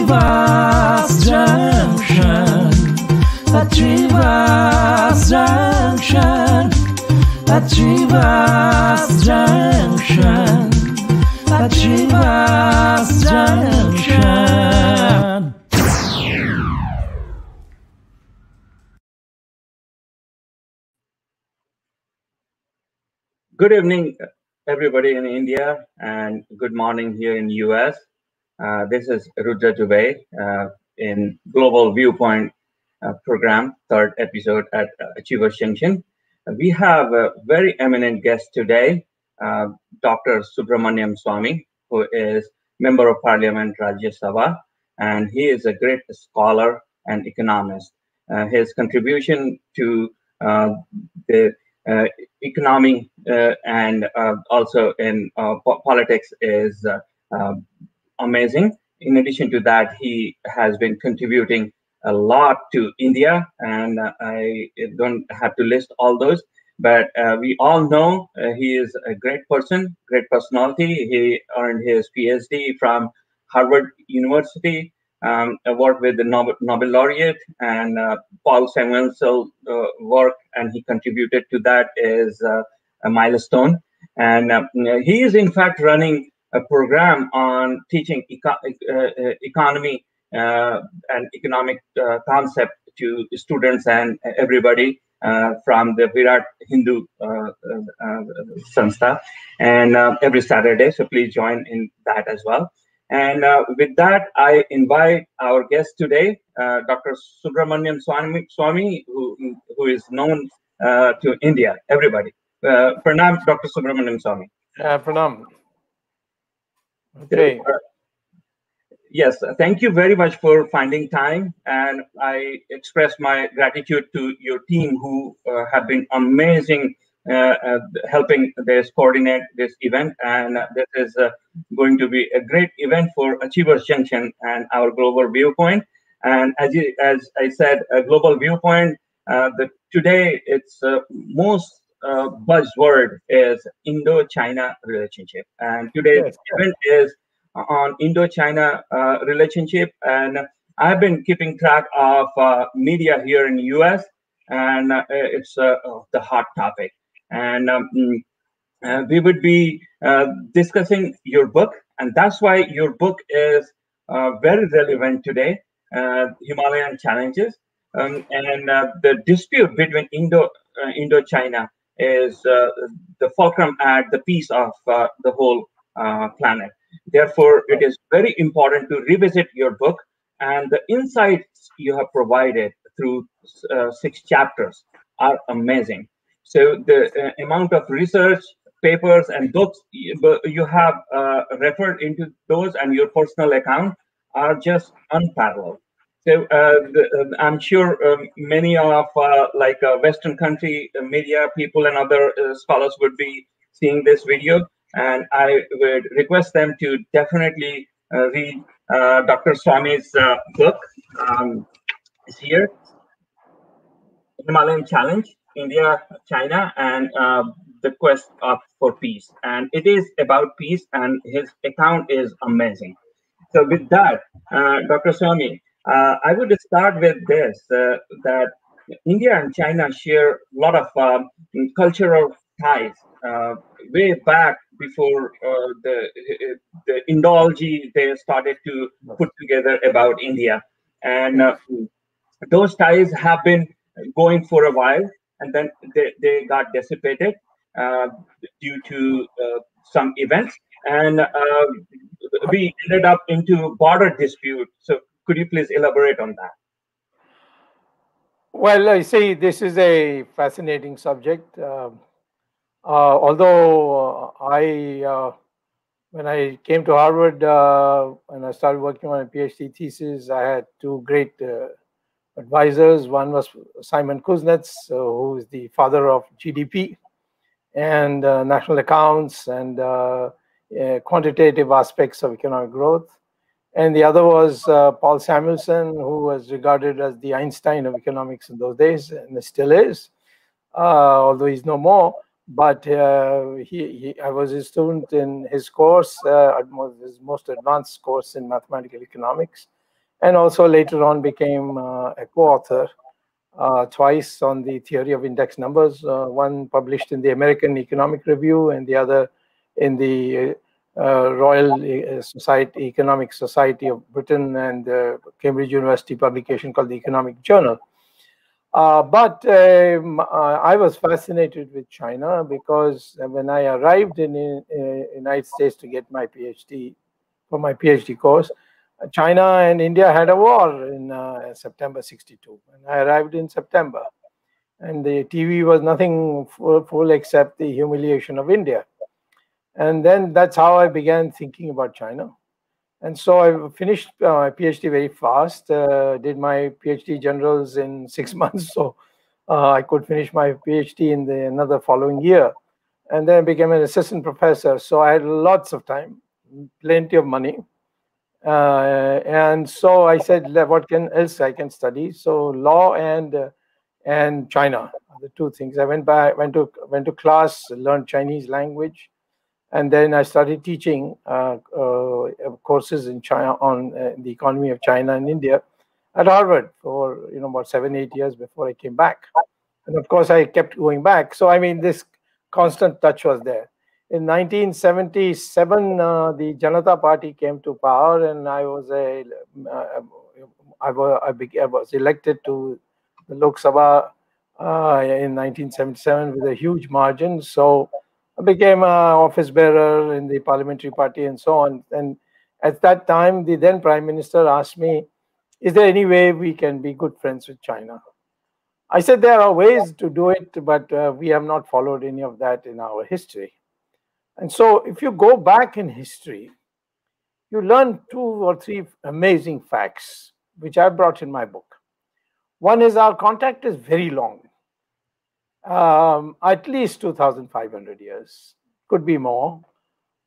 Achievers Junction. Achievers Junction. Achievers Junction. Achievers Junction. Good evening, everybody in India, and good morning here in US. This is Rudra Dubey in Global Viewpoint program, third episode at Achievers Junction. We have a very eminent guest today, Dr. Subramaniam Swamy, who is Member of Parliament Rajya Sabha, and he is a great scholar and economist. His contribution to the economy and also in politics is amazing. In addition to that, he has been contributing a lot to India, and I don't have to list all those, but we all know he is a great person, great personality. He earned his PhD from Harvard University, worked with the Nobel laureate, and Paul Samuelson work, and he contributed to that is a milestone. And he is in fact running a program on teaching economy and economic concept to students and everybody from the Virat Hindu Sanstha, and every Saturday. So please join in that as well. And with that, I invite our guest today, Dr. Subramaniam Swamy, who is known to India, everybody. Pranam, Dr. Subramaniam Swamy. Pranam. Okay. Yes, thank you very much for finding time, and I express my gratitude to your team who have been amazing helping this coordinate this event, and this is going to be a great event for Achievers Junction and our Global Viewpoint. And as I said, a Global Viewpoint, today it's most buzzword is Indo-China relationship, and today's event is on Indo-China relationship, and I've been keeping track of media here in the US, and it's the hot topic. And we would be discussing your book, and that's why your book is very relevant today, Himalayan Challenges. And the dispute between Indo-China is the fulcrum at the piece of the whole planet. Therefore, it is very important to revisit your book, and the insights you have provided through 6 chapters are amazing. So the amount of research, papers, and books you have referred into those, and your personal account are just unparalleled. So I'm sure many of Western country media people and other scholars would be seeing this video, and I would request them to definitely read Dr. Swamy's book. It's here, Himalayan Challenge, India, China, and the quest for peace. And it is about peace, and his account is amazing. So with that, Dr. Swamy, I would start with this, that India and China share a lot of cultural ties. Way back before the Indology they started to put together about India. And those ties have been going for a while, and then they got dissipated due to some events, and we ended up into border dispute. So could you please elaborate on that? Well, I see this is a fascinating subject. Although when I came to Harvard and I started working on a PhD thesis, I had 2 great advisors. One was Simon Kuznets, who is the father of GDP and national accounts and quantitative aspects of economic growth. And the other was Paul Samuelson, who was regarded as the Einstein of economics in those days, and still is, although he's no more. But I was a student in his course, his most advanced course in mathematical economics. and also later on became a co-author twice on the theory of index numbers, one published in the American Economic Review and the other in the Royal Society, Economic Society of Britain, and Cambridge University publication called the Economic Journal. But I was fascinated with China because when I arrived in the United States to get my PhD, for my PhD course, China and India had a war in September '62. And I arrived in September. And the TV was nothing full except the humiliation of India. And then that's how I began thinking about China. And so I finished my PhD very fast, did my PhD generals in 6 months. So I could finish my PhD in another following year. And then I became an assistant professor. So I had lots of time, plenty of money. And so I said, what else I can study? So law and China, the two things. I went to class, learned Chinese language, and then I started teaching courses in China on the economy of China and India at Harvard for about 7-8 years before I came back. And of course, I kept going back. So I mean, this constant touch was there. In 1977, the Janata Party came to power, and I was elected to the Lok Sabha in 1977 with a huge margin. So I became an office bearer in the parliamentary party and so on. And at that time, the then Prime Minister asked me, "Is there any way we can be good friends with China?" I said, "There are ways to do it, but we have not followed any of that in our history." And so if you go back in history, you learn 2 or 3 amazing facts, which I brought in my book. One is our contact is very long, at least 2,500 years, could be more,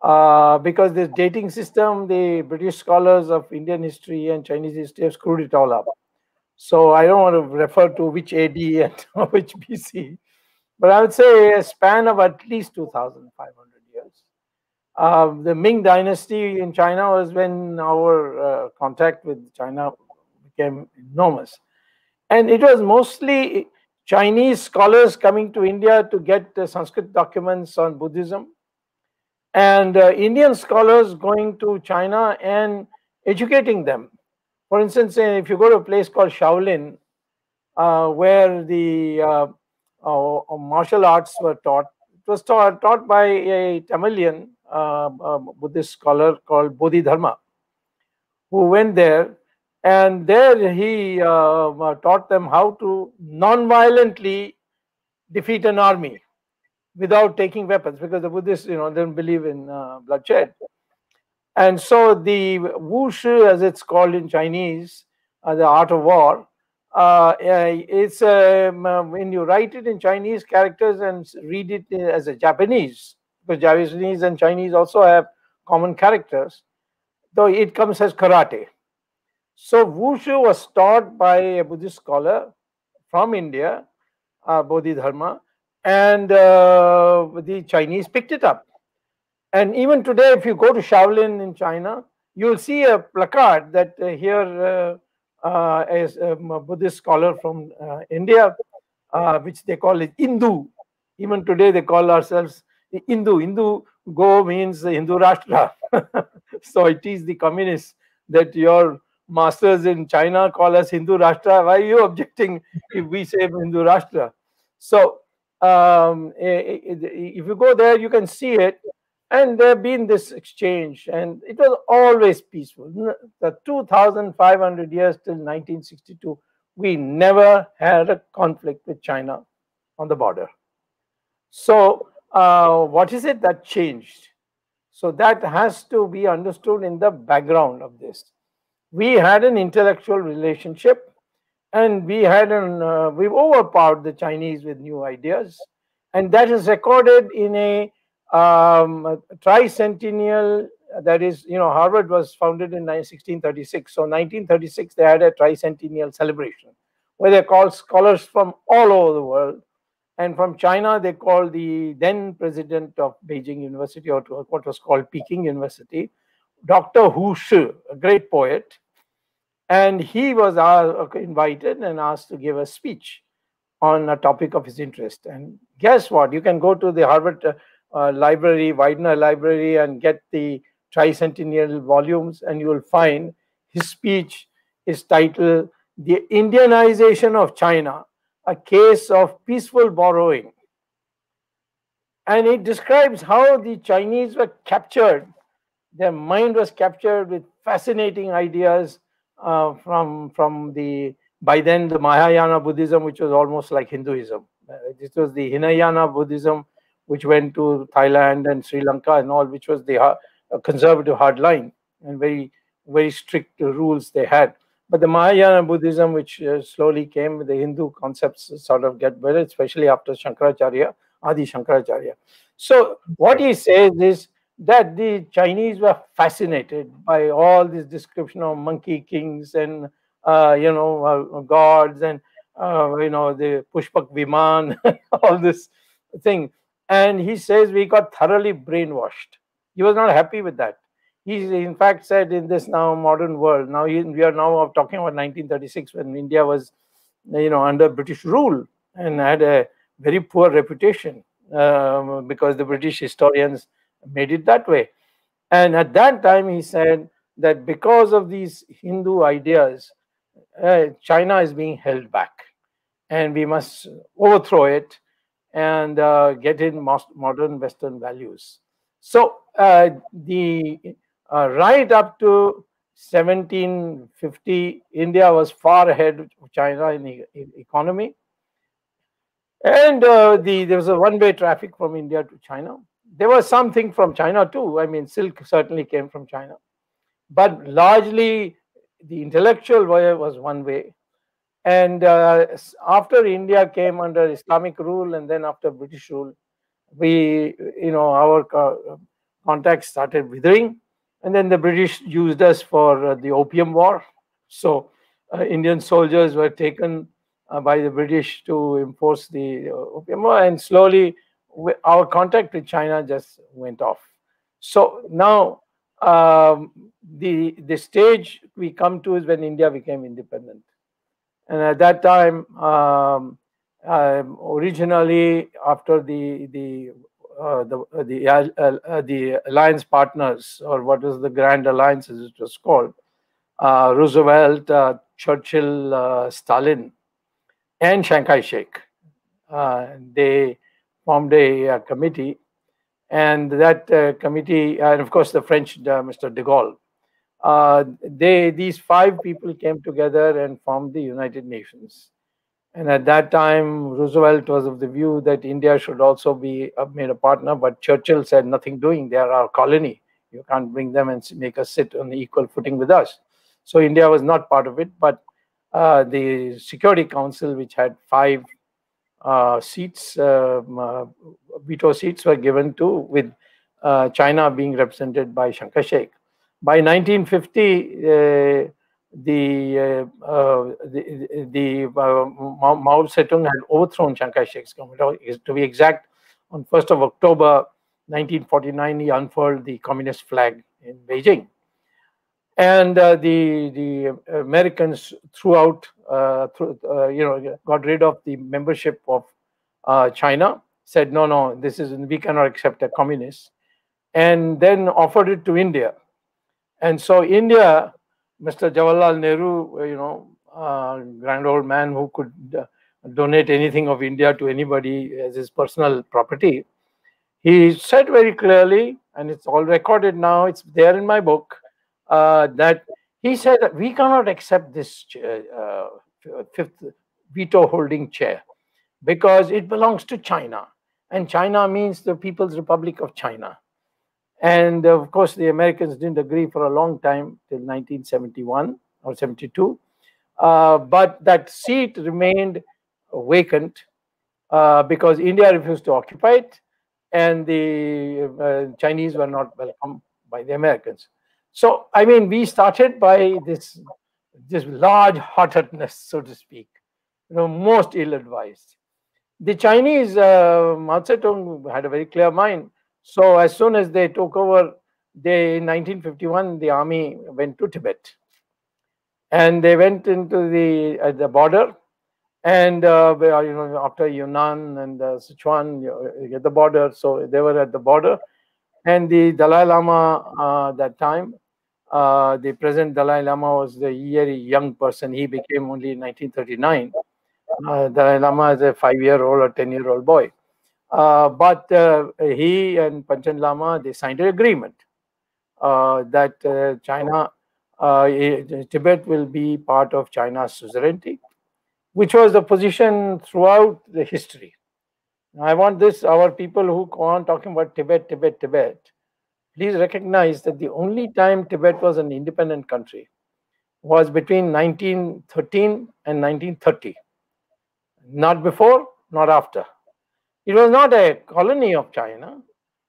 because this dating system, the British scholars of Indian history and Chinese history have screwed it all up. So I don't want to refer to which AD and which BC, but I would say a span of at least 2,500 years. The Ming Dynasty in China was when our contact with China became enormous. And it was mostly Chinese scholars coming to India to get Sanskrit documents on Buddhism, and Indian scholars going to China and educating them. For instance, if you go to a place called Shaolin, where the martial arts were taught, it was taught by a Tamilian Buddhist scholar called Bodhidharma, who went there, and there he taught them how to non-violently defeat an army without taking weapons, because the Buddhists, don't believe in bloodshed. And so the Wushu, as it's called in Chinese, the art of war, it's when you write it in Chinese characters and read it as a Japanese, because Japanese and Chinese also have common characters, though it comes as karate. So Wushu was taught by a Buddhist scholar from India, Bodhidharma, and the Chinese picked it up. And even today, if you go to Shaolin in China, you'll see a placard that here is a Buddhist scholar from India, which they call it Hindu. Even today, they call ourselves Hindu. Hindu Go means the Hindu Rashtra. So it is the communists that your masters in China call us Hindu Rashtra. Why are you objecting if we say Hindu Rashtra? So if you go there, you can see it. And there been this exchange, and it was always peaceful. The 2,500 years till 1962, we never had a conflict with China on the border. So what is it that changed? So that has to be understood in the background of this. We had an intellectual relationship, and we've overpowered the Chinese with new ideas, and that is recorded in a tricentennial, that is, Harvard was founded in 1636. So 1936, they had a tricentennial celebration where they called scholars from all over the world. And from China, they called the then president of Beijing University, or what was called Peking University, Dr. Hu Shi, a great poet. And he was invited and asked to give a speech on a topic of his interest. And guess what? You can go to the Harvard library, Widener Library, and get the tricentennial volumes, and you will find his speech is titled "The Indianization of China, a Case of Peaceful Borrowing." And it describes how the Chinese were captured. Their mind was captured with fascinating ideas from the, by then, the Mahayana Buddhism, which was almost like Hinduism. This was the Hinayana Buddhism, which went to Thailand and Sri Lanka and all, which was the conservative hardline and very, very strict rules they had. But the Mahayana Buddhism, which slowly came with the Hindu concepts, sort of get better, especially after Shankaracharya, Adi Shankaracharya. So what he says is that the Chinese were fascinated by all this description of monkey kings and gods and the Pushpak Viman, all this thing. And he says we got thoroughly brainwashed. He was not happy with that. He in fact said, in this now modern world, now we are now talking about 1936, when India was under British rule and had a very poor reputation because the British historians made it that way. And at that time he said that because of these Hindu ideas, China is being held back and we must overthrow it and get in modern Western values. So right up to 1750, India was far ahead of China in economy. And there was a one-way traffic from India to China. There was something from China too. I mean, silk certainly came from China. But largely, the intellectual way was one way. And after India came under Islamic rule and then after British rule, our contacts started withering. And then the British used us for the Opium War. So Indian soldiers were taken by the British to enforce the Opium War, and slowly our contact with China just went off. So now the stage we come to is when India became independent. And at that time, originally after the alliance partners, or what was the Grand Alliance as it was called, Roosevelt, Churchill, Stalin, and Chiang Kai-shek, they formed a committee, and that committee, and of course the French, Mr. de Gaulle, these five people came together and formed the United Nations. And at that time, Roosevelt was of the view that India should also be made a partner, but Churchill said, nothing doing, they are our colony. You can't bring them and make us sit on the equal footing with us. So India was not part of it, but the Security Council, which had 5 seats, veto seats, were given to, with China being represented by Chiang Kai-shek. By 1950, Mao Zedong had overthrown Chiang Kai-shek's government. To be exact, on 1st of October 1949, he unfurled the communist flag in Beijing. And the Americans throughout, got rid of the membership of China, said, no, we cannot accept a communist, and then offered it to India. And so India, Mr. Jawaharlal Nehru, grand old man who could donate anything of India to anybody as his personal property, he said very clearly, and it's all recorded now, it's there in my book, that he said that we cannot accept this 5th veto holding chair because it belongs to China, and China means the People's Republic of China. And of course, the Americans didn't agree for a long time, till 1971 or 72. But that seat remained vacant because India refused to occupy it, and the Chinese were not welcomed by the Americans. So, I mean, we started by this large heartedness, so to speak, most ill-advised. The Chinese, Mao Zedong had a very clear mind. So as soon as they took over, in 1951, the army went to Tibet. and they went into the border, and after Yunnan and Sichuan, you get the border. So they were at the border, and the Dalai Lama that time, the present Dalai Lama was a very young person. He became only in 1939. Dalai Lama is a 5-year-old or 10-year-old boy. But he and Panchen Lama, they signed an agreement that Tibet will be part of China's suzerainty, which was the position throughout the history. I want our people who go on talking about Tibet, please recognize that the only time Tibet was an independent country was between 1913 and 1930. Not before, not after. It was not a colony of China,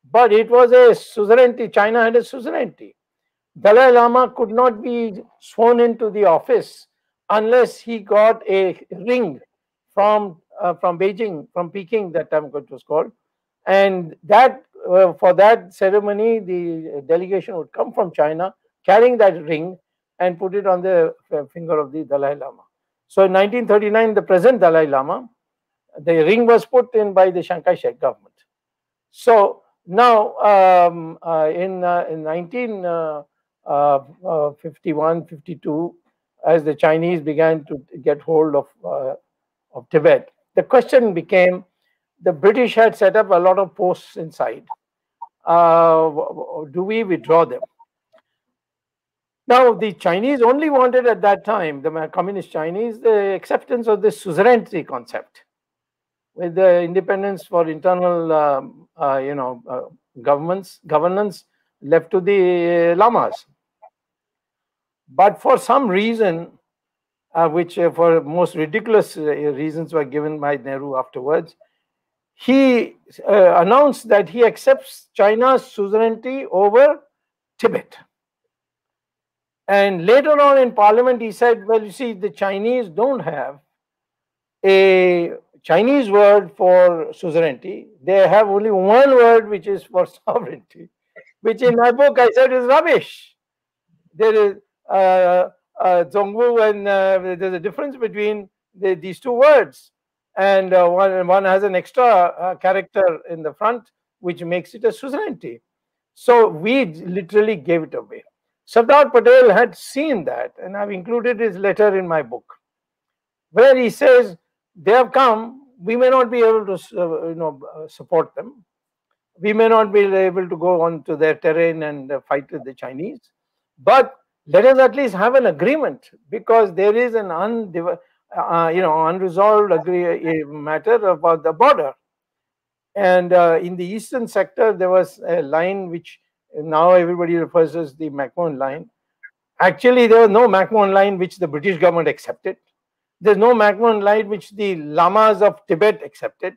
but it was a suzerainty. China had a suzerainty. Dalai Lama could not be sworn into the office unless he got a ring from Beijing, from Peking, that time it was called. And that for that ceremony, the delegation would come from China carrying that ring and put it on the finger of the Dalai Lama. So in 1939, the present Dalai Lama, the ring was put in by the Chiang Kai-shek government. So now in 1951, 52, as the Chinese began to get hold of Tibet, the question became, the British had set up a lot of posts inside. Do we withdraw them? Now, the Chinese only wanted at that time, the communist Chinese, the acceptance of this suzerainty concept, with the independence for internal, governance left to the lamas. But for some reason, which for most ridiculous reasons were given by Nehru afterwards, he announced that he accepts China's suzerainty over Tibet. And later on in Parliament, he said, well, you see, the Chinese don't have a Chinese word for suzerainty. They have only one word, which is for sovereignty, which in my book I said is rubbish. There is Zhongwu, and there's a difference between these two words. And one has an extra character in the front, which makes it a suzerainty. So we literally gave it away. Sardar Patel had seen that, and I've included his letter in my book, where he says, they have come, we may not be able to support them. We may not be able to go onto their terrain and fight with the Chinese, but let us at least have an agreement, because there is an unresolved matter about the border. And in the eastern sector, there was a line which now everybody refers to as the McMahon line. Actually, there was no McMahon line which the British government accepted. There's no McMahon line which the lamas of Tibet accepted.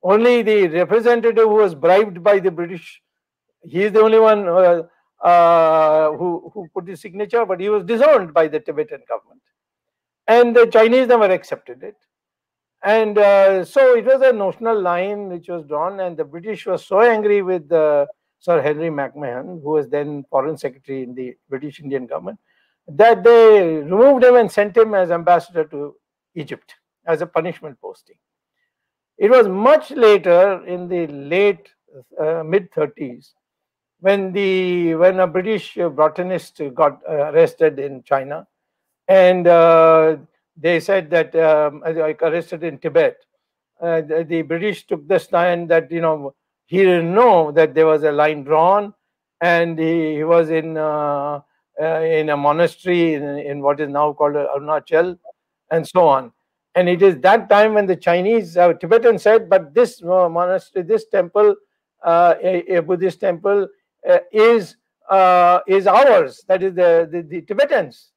Only the representative who was bribed by the British, he is the only one who put the signature, but he was disowned by the Tibetan government. And the Chinese never accepted it. And so it was a notional line which was drawn, and the British was so angry with Sir Henry McMahon, who was then Foreign Secretary in the British Indian government, that they removed him and sent him as ambassador to Egypt as a punishment posting. It was much later, in the late mid-30s, when a British botanist got arrested in China, and they said that arrested in Tibet. The British took the stand that he didn't know that there was a line drawn, and he was in a monastery in what is now called Arunachal, and so on. And it is that time when the Chinese Tibetans said, but this monastery, this temple, a Buddhist temple, is ours. That is the Tibetans.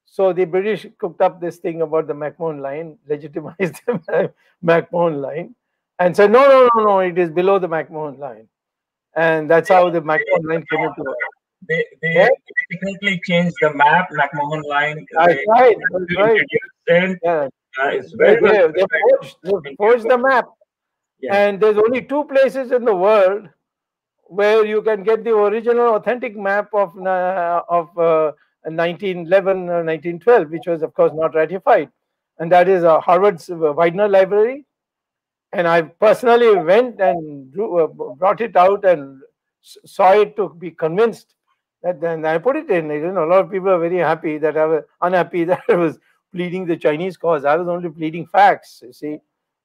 So the British cooked up this thing about the McMahon line, legitimized the McMahon line, and said, no, it is below the McMahon line. And that's how the McMahon line came into work. They technically changed the map, McMahon line. That's right. It's very good. They forged the map. Yeah. And there's only two places in the world where you can get the original authentic map of 1911 or 1912, which was, of course, not ratified. And that is Harvard's Widener Library. And I personally went and brought it out and saw it to be convinced that then I put it in. A lot of people are very happy that I was unhappy that I was pleading the Chinese cause. I was only pleading facts, you see.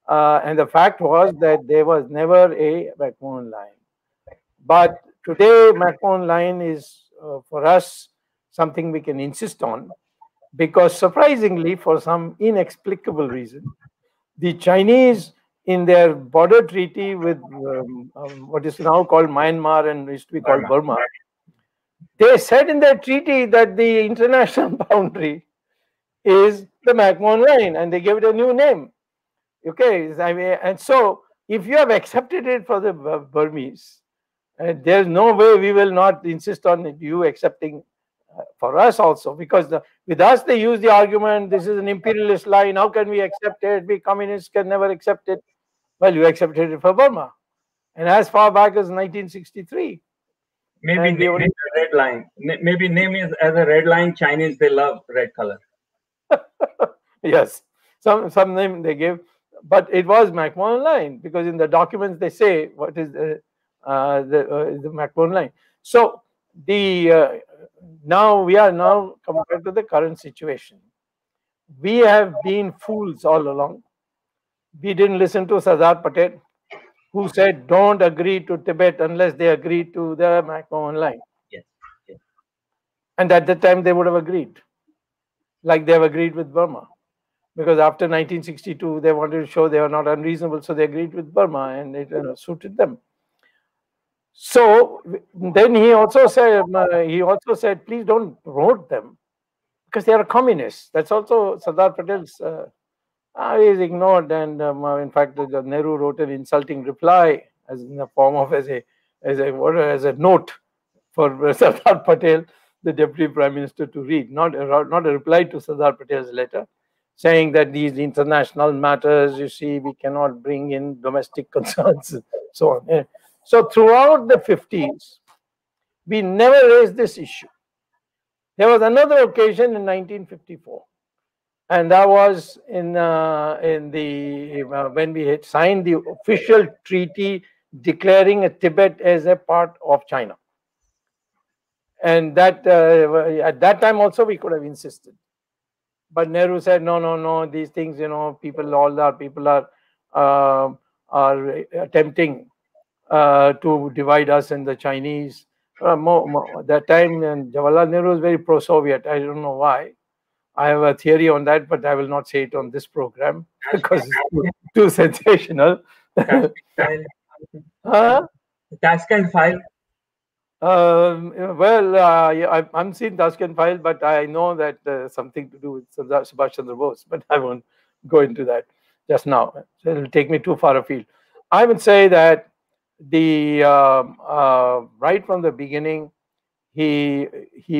And the fact was that there was never a McMahon line. But today, McMahon line is, for us, something we can insist on, because surprisingly, for some inexplicable reason, the Chinese, in their border treaty with what is now called Myanmar and used to be called Burma, they said in their treaty that the international boundary is the McMahon line, and they gave it a new name. Okay, I mean, and so if you have accepted it for the Burmese, there's no way we will not insist on you accepting for us also, because with us they use the argument, this is an imperialist line, how can we accept it? We communists can never accept it. Well, you accepted it for Burma, and as far back as 1963. Maybe name is a red line. Maybe name is as a red line. Chinese, they love red color. Yes, some name they gave, but it was McMahon line, because in the documents they say what is the McMahon line. So now we are compared to the current situation. We have been fools all along. We didn't listen to Sardar Patel, who said, don't agree to Tibet unless they agree to the McMahon line. Yes. Yes. And at that time, they would have agreed, like they have agreed with Burma. Because after 1962, they wanted to show they were not unreasonable, so they agreed with Burma, and it suited them. So then he also said, please don't promote them, because they are communists. That's also Sardar Patel's. Is ignored, and in fact, Nehru wrote an insulting reply as in the form of as a note for Sardar Patel, the Deputy Prime Minister, to read, not a reply to Sardar Patel's letter, saying that these international matters, you see, we cannot bring in domestic concerns, and so on. So throughout the 50s, we never raised this issue. There was another occasion in 1954. And that was when we had signed the official treaty declaring Tibet as a part of China. And that at that time also we could have insisted. But Nehru said, no, these things, all our people are attempting to divide us and the Chinese. That time, and Jawaharlal Nehru was very pro-Soviet. I don't know why. I have a theory on that, but I will not say it on this program because it's too sensational. Tashkent file. I'm seeing Tashkent file, but I know that something to do with Subhash Chandra Bose, but I won't go into that just now. So it will take me too far afield. I would say that right from the beginning, he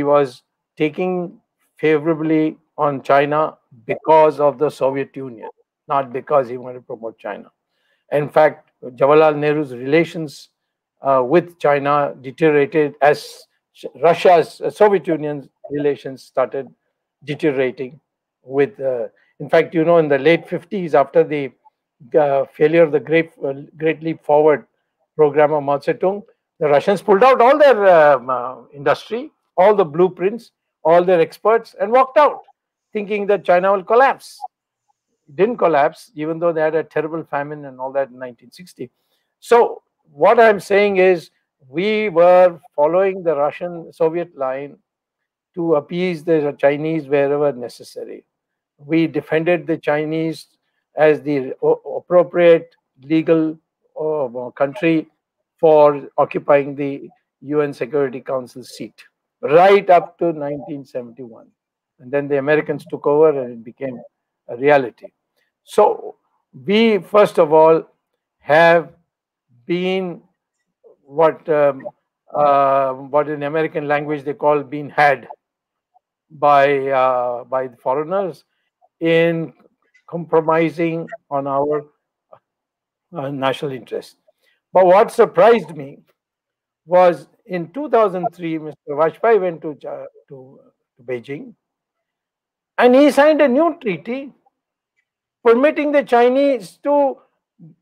was taking favorably on China because of the Soviet Union, not because he wanted to promote China. In fact, Jawaharlal Nehru's relations with China deteriorated as Russia's Soviet Union's relations started deteriorating. In fact, in the late 50s, after the failure of the Great Leap Forward program of Mao Zedong, the Russians pulled out all their industry, all the blueprints, all their experts, and walked out, thinking that China will collapse. It didn't collapse, even though they had a terrible famine and all that in 1960. So what I'm saying is we were following the Russian-Soviet line to appease the Chinese wherever necessary. We defended the Chinese as the appropriate legal country for occupying the UN Security Council seat right up to 1971. And then the Americans took over and it became a reality. So we, first of all, have been what in American language they call being had by the foreigners in compromising on our national interest. But what surprised me was in 2003, Mr. Vajpayee went to to Beijing. And he signed a new treaty permitting the Chinese to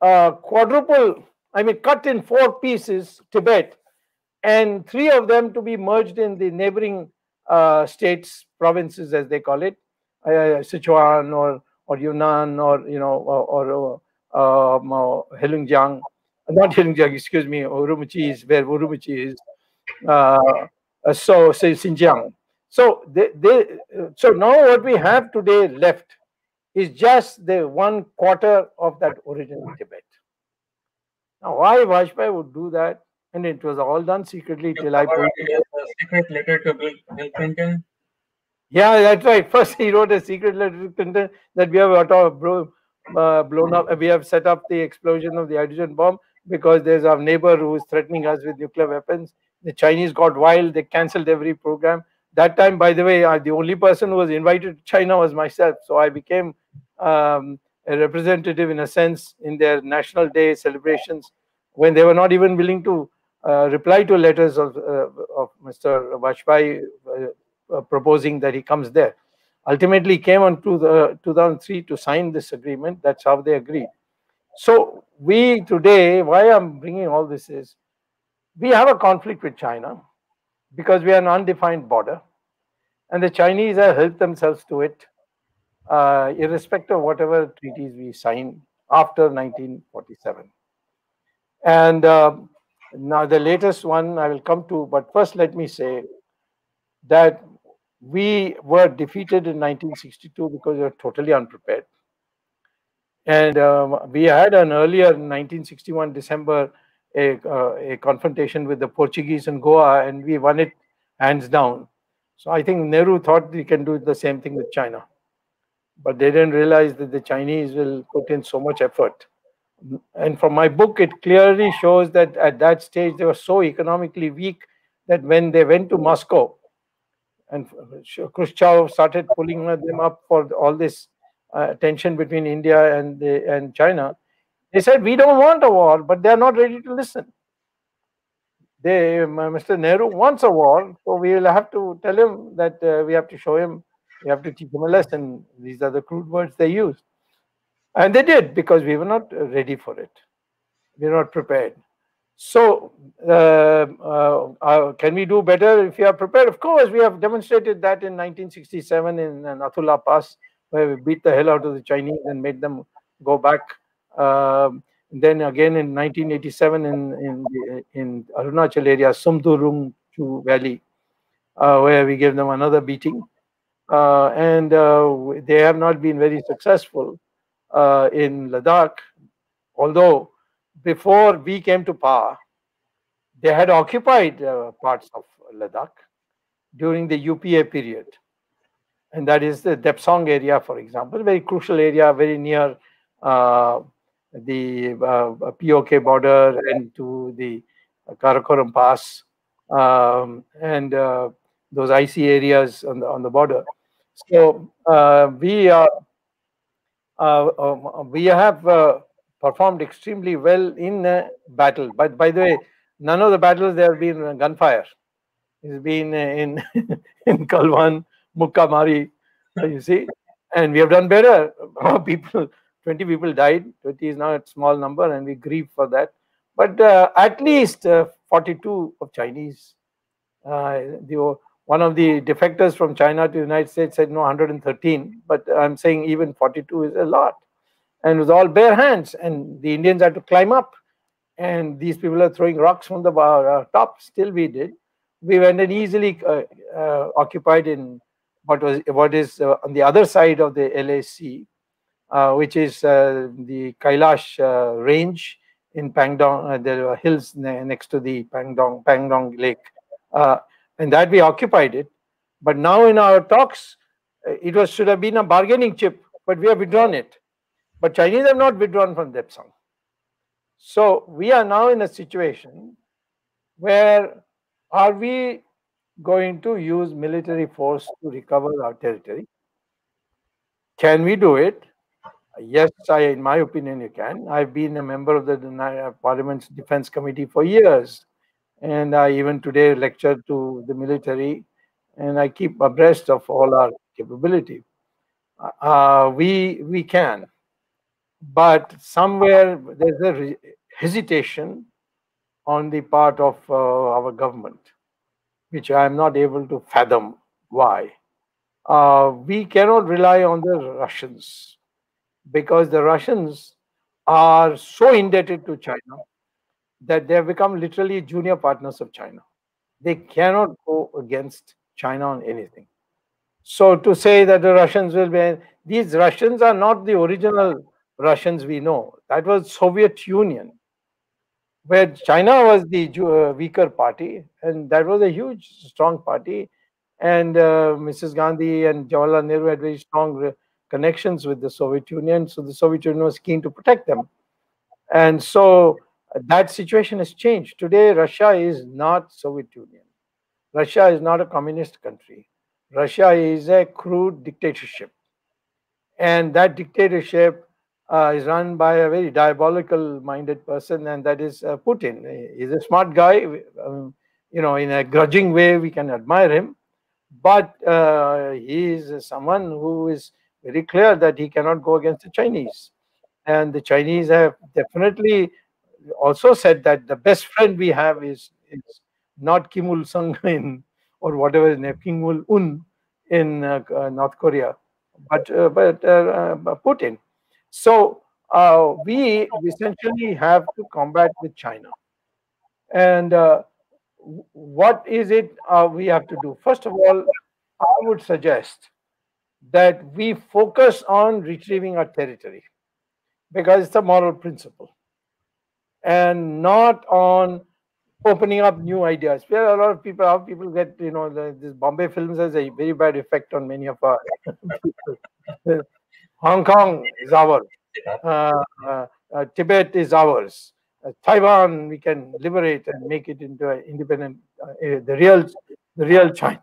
cut in 4 pieces Tibet, and 3 of them to be merged in the neighboring states, provinces as they call it, Sichuan or Yunnan or Heilongjiang, not Heilongjiang, excuse me, Urumqi is where Urumqi is. So say Xinjiang. So so now what we have today left is just the 1/4 of that original Tibet. Now, why Vajpayee would do that? And it was all done secretly till I put a secret letter to Bill Clinton. Yeah, that's right. First, he wrote a secret letter to Clinton that we have blown up. We have set up the explosion of the hydrogen bomb because there's our neighbor who is threatening us with nuclear weapons. The Chinese got wild. They cancelled every program. That time, by the way, the only person who was invited to China was myself. So I became a representative, in a sense, in their National Day celebrations when they were not even willing to reply to letters of Mr. Vajpayee proposing that he comes there. Ultimately, came on to 2003 to sign this agreement. That's how they agreed. So we today, why I'm bringing all this is, we have a conflict with China because we are an undefined border, and the Chinese have helped themselves to it, irrespective of whatever treaties we signed after 1947. And now the latest one I will come to, but first let me say that we were defeated in 1962 because we were totally unprepared. And we had an earlier 1961 December a confrontation with the Portuguese in Goa, and we won it hands down. So I think Nehru thought we can do the same thing with China, but they didn't realize that the Chinese will put in so much effort. And from my book, it clearly shows that at that stage they were so economically weak that when they went to Moscow and Khrushchev started pulling them up for all this tension between India and China, they said, we don't want a war, but they're not ready to listen. Mr. Nehru wants a war, so we will have to tell him that we have to show him, we have to teach him a lesson. These are the crude words they used. And they did, because we were not ready for it. We were not prepared. So can we do better if we are prepared? Of course, we have demonstrated that in 1967 in Nathula Pass, where we beat the hell out of the Chinese and made them go back. Then again in 1987 in Arunachal area, Sumdurungchu Valley, where we gave them another beating. And they have not been very successful in Ladakh, although before we came to power, they had occupied parts of Ladakh during the UPA period. And that is the Depsang area, for example, very crucial area, very near the POK border and to the Karakoram Pass and those icy areas on the border. So we have performed extremely well in battle. But by the way, none of the battles there have been gunfire. It's been in in Kalwan, Mukkamari, you see, and we have done better. People, 20 people died. 20 is now a small number, and we grieve for that. But at least 42 of Chinese. One of the defectors from China to the United States said no, 113. But I'm saying even 42 is a lot. And it was all bare hands, and the Indians had to climb up. And these people are throwing rocks from the top. Still, we did. We went and easily occupied in what is on the other side of the LAC, which is the Kailash range in Pangdong. There are hills next to the Pangdong Lake, and that we occupied it. But now in our talks, it should have been a bargaining chip, but we have withdrawn it. But Chinese have not withdrawn from Depsang. So we are now in a situation where are we going to use military force to recover our territory? Can we do it? Yes, in my opinion, you can. I've been a member of the Parliament's Defense Committee for years. And I even today lectured to the military and I keep abreast of all our capability. We can, but somewhere there's a hesitation on the part of our government, which I am not able to fathom why. We cannot rely on the Russians because the Russians are so indebted to China that they have become literally junior partners of China. They cannot go against China on anything. So to say that the Russians will be, these Russians are not the original Russians we know. That was Soviet Union, where China was the weaker party, and that was a huge, strong party. And Mrs. Gandhi and Jawaharlal Nehru had very strong connections with the Soviet Union, so the Soviet Union was keen to protect them. And so that situation has changed. Today, Russia is not Soviet Union. Russia is not a communist country. Russia is a crude dictatorship. And that dictatorship is run by a very diabolical minded person, and that is Putin. He's a smart guy. In a grudging way, we can admire him. But he is someone who is very clear that he cannot go against the Chinese. And the Chinese have definitely also said that the best friend we have is not Kim Il Sung or whatever his name, Kim Il Un in North Korea, but Putin. So we essentially have to combat with China. And what is it we have to do? First of all, I would suggest that we focus on retrieving our territory because it's a moral principle, and not on opening up new ideas. There are a lot of people, how people get, this Bombay Films has a very bad effect on many of our people. Hong Kong is ours. Tibet is ours. Taiwan we can liberate and make it into an independent, the real China.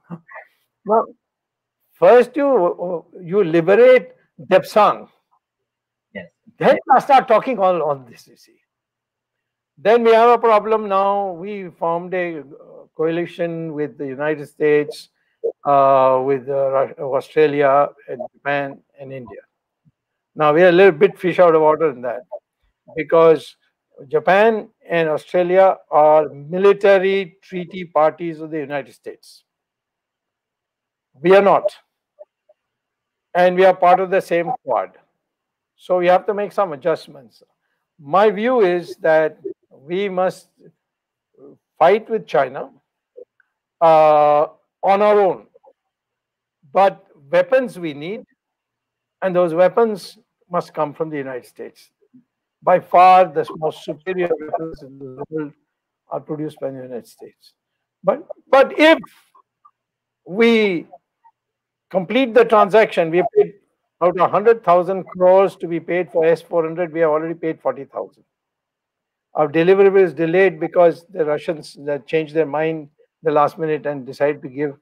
Well, first you liberate Depsang. Yes. Then I start talking all this, you see. Then we have a problem now. We formed a coalition with the United States, with Australia and Japan and India. Now we are a little bit fish out of water in that, because Japan and Australia are military treaty parties of the United States. We are not. And we are part of the same Quad. So we have to make some adjustments. My view is that we must fight with China on our own. But weapons we need, and those weapons must come from the United States. By far, the most superior weapons in the world are produced by the United States. But if we complete the transaction, we have paid out of 100,000 crores to be paid for S-400, we have already paid 40,000. Our deliverable is delayed because the Russians changed their mind the last minute and decided to give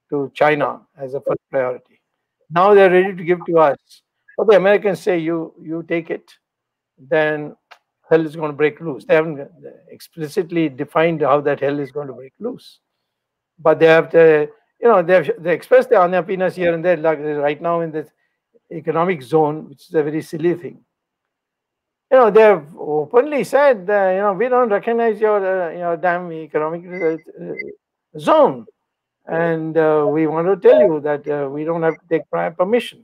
to China as a first priority. Now they're ready to give to us. But the Americans say, you take it, then hell is going to break loose. They haven't explicitly defined how that hell is going to break loose. But they have to, they express their unhappiness here and there, like right now in this economic zone, which is a very silly thing. They have openly said, we don't recognize your damn economic zone. And we want to tell you that we don't have to take prior permission.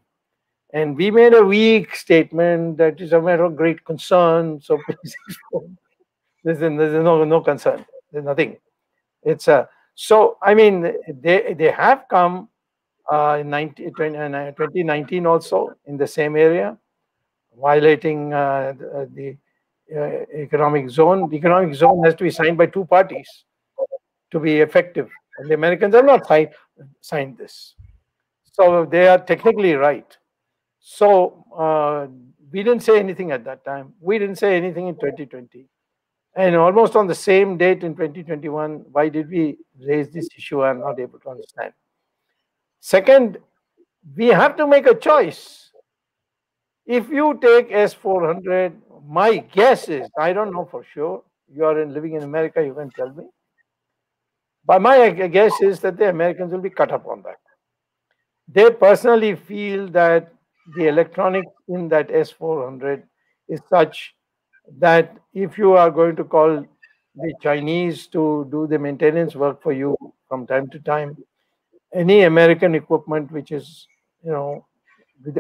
And we made a weak statement that is a matter of great concern. So please, there's no concern. There's nothing. It's so I mean they have come in 2019 also in the same area, violating the economic zone. The economic zone has to be signed by two parties to be effective, and the Americans have not signed this. So they are technically right. So we didn't say anything at that time. We didn't say anything in 2020. And almost on the same date in 2021, why did we raise this issue? I'm not able to understand. Second, we have to make a choice. If you take S-400, my guess is, I don't know for sure, you are living in America, you can tell me. But my guess is that the Americans will be cut up on that. They personally feel that the electronics in that S400 is such that if you are going to call the Chinese to do the maintenance work for you from time to time, any American equipment which is,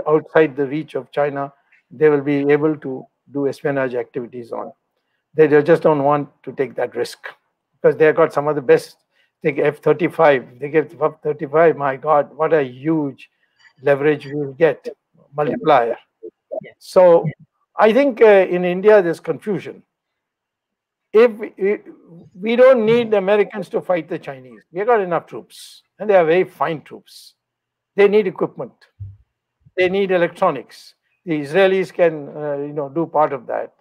outside the reach of China, they will be able to do espionage activities on. They just don't want to take that risk because they've got some of the best. Take F-35. They get F-35. My God, what a huge leverage we'll get, multiplier. So I think in India there's confusion. If we don't need the Americans to fight the Chinese, we got enough troops, and they are very fine troops. They need equipment. They need electronics. The Israelis can, do part of that,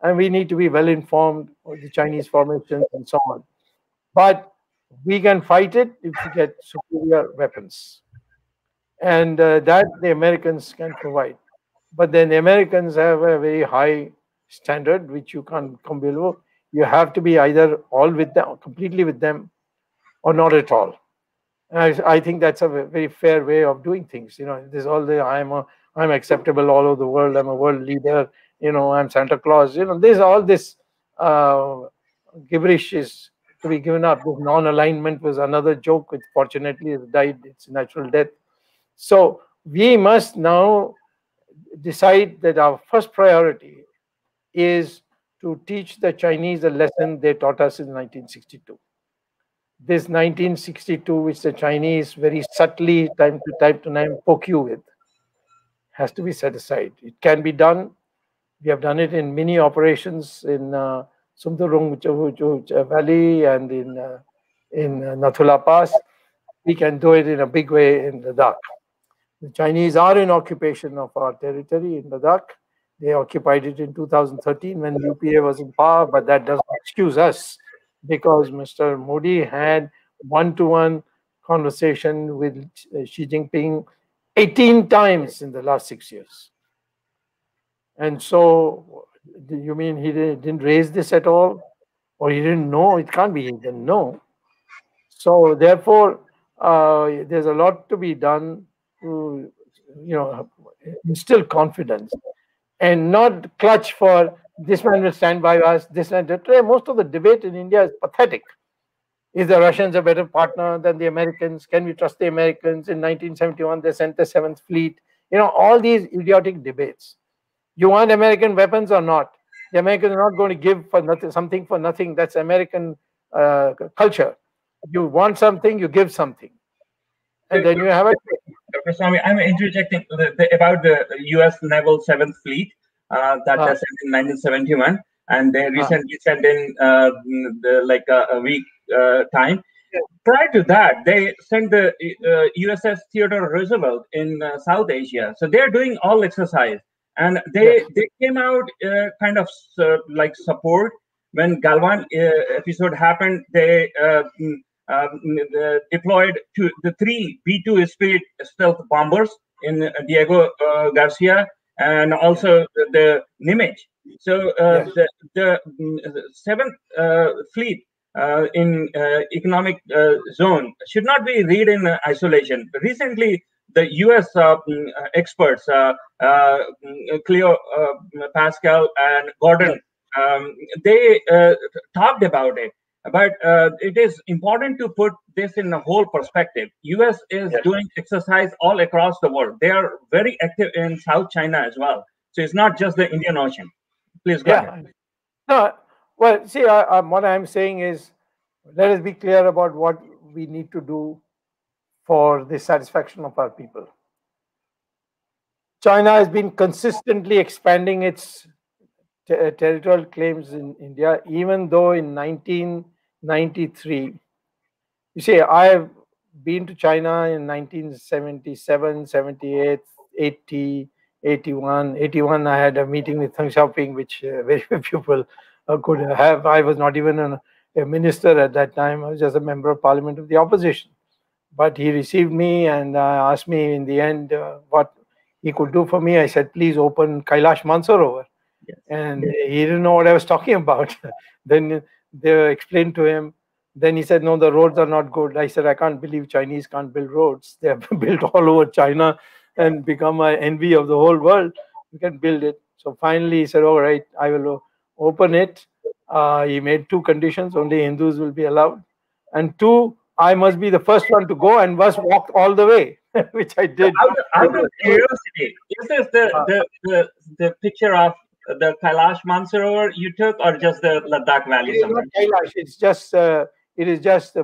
and we need to be well informed of the Chinese formations and so on. But we can fight it if we get superior weapons, and that the Americans can provide. But then the Americans have a very high standard which you can't come below. You have to be either all with them, completely with them, or not at all. And I think that's a very fair way of doing things. There's all the I'm acceptable all over the world. I'm a world leader. I'm Santa Claus. There's all this gibberish is to be given up. This non-alignment was another joke, which fortunately has died its natural death. So we must now decide that our first priority is to teach the Chinese a lesson they taught us in 1962. This 1962, which the Chinese very subtly, time to time, poke you with, has to be set aside. It can be done. We have done it in mini operations in Sumdurung Valley and in Nathula Pass. We can do it in a big way in Ladakh. The Chinese are in occupation of our territory in Ladakh. They occupied it in 2013 when UPA was in power, but that doesn't excuse us because Mr. Modi had one-to-one conversation with Xi Jinping 18 times in the last 6 years. And so, do you mean he didn't raise this at all? Or he didn't know? It can't be he didn't know. So therefore, there's a lot to be done to, instill confidence and not clutch for this man will stand by us, this and that. Most of the debate in India is pathetic. Is the Russians a better partner than the Americans? Can we trust the Americans? In 1971, they sent the 7th Fleet. All these idiotic debates. You want American weapons or not? The Americans are not going to give for nothing, something for nothing. That's American culture. You want something, you give something. And then you have a... Dr. Swami, I'm interjecting about the U.S. Naval 7th Fleet that was sent in 1971. And they recently sent in a week time. Prior to that, they sent the USS Theodore Roosevelt in South Asia. So they're doing all exercise. And they came out kind of like support when Galwan episode happened. They deployed the 3 B-2 Spirit stealth bombers in Diego Garcia and also the Nimitz. So the 7th Fleet in economic zone should not be read in isolation. Recently, the U.S. experts, Cleo Pascal and Gordon, they talked about it. But it is important to put this in a whole perspective. U.S. is doing exercise all across the world. They are very active in South China as well. So it's not just the Indian Ocean. Please go ahead. No, well, see, what I'm saying is, let us be clear about what we need to do for the satisfaction of our people. China has been consistently expanding its territorial claims in India, even though in 1993, you see, I have been to China in 1977, 78, 80, 81. 81, I had a meeting with Deng Xiaoping, which very few people could have. I was not even a minister at that time. I was just a member of parliament of the opposition. But he received me and asked me in the end what he could do for me. I said, please open Kailash Mansarovar. And he didn't know what I was talking about. Then they explained to him Then he said, no, the roads are not good. I said, I can't believe Chinese can't build roads. They have built all over China and become an envy of the whole world. You can build it. So finally he said, all right, I will open it. He made two conditions: only Hindus will be allowed, and two, I must be the first one to go, and must walk all the way, which I did. Out of curiosity, is this the picture of the Kailash Mansarovar you took, or just the Ladakh Valley It is somewhere? not Kailash. It's just just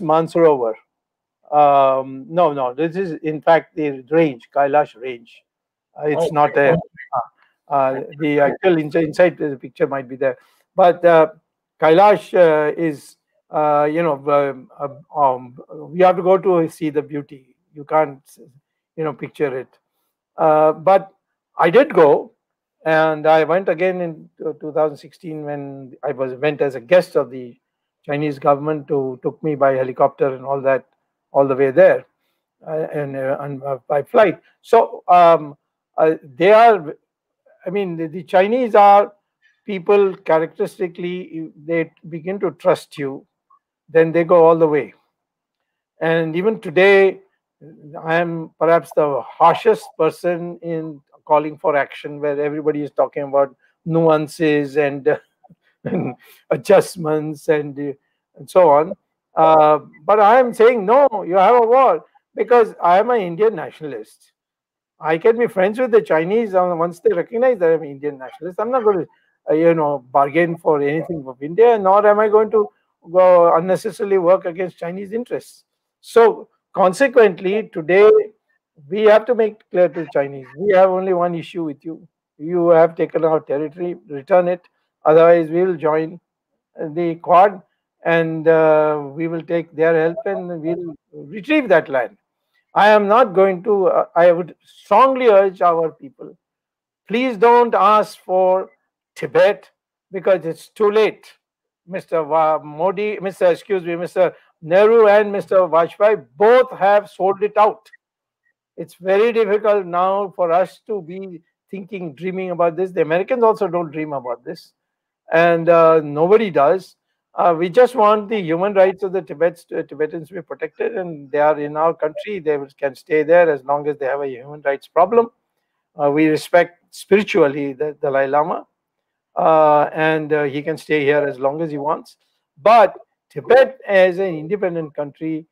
Mansarovar. No. This is in fact the range, Kailash range. It's not a. The actual inside the picture might be there, but Kailash is we have to go to see the beauty. You can't picture it. But I did go, and I went again in 2016 when I went as a guest of the Chinese government, who took me by helicopter and all that, all the way there, and by flight. So they are. I mean, the Chinese are people characteristically. They begin to trust you, then they go all the way. And even today, I am perhaps the harshest person in calling for action, where everybody is talking about nuances and, and adjustments and so on. But I am saying, no, you have a war, because I am an Indian nationalist. I can be friends with the Chinese once they recognize that I'm an Indian nationalist. I'm not going to, bargain for anything of India, nor am I going to go unnecessarily work against Chinese interests. So consequently, today we have to make clear to the Chinese, we have only one issue with you. You have taken our territory, return it. Otherwise, we will join the Quad, and we will take their help, and we'll retrieve that land. I am not going to, I would strongly urge our people, please don't ask for Tibet, because it's too late. Mr. Modi, Mr. Nehru and Mr. Vajpayee both have sold it out. It's very difficult now for us to be thinking, dreaming about this. The Americans also don't dream about this, and nobody does. We just want the human rights of the Tibetans to be protected, and they are in our country. They can stay there as long as they have a human rights problem. We respect spiritually the Dalai Lama, and he can stay here as long as he wants. But Tibet as an independent country,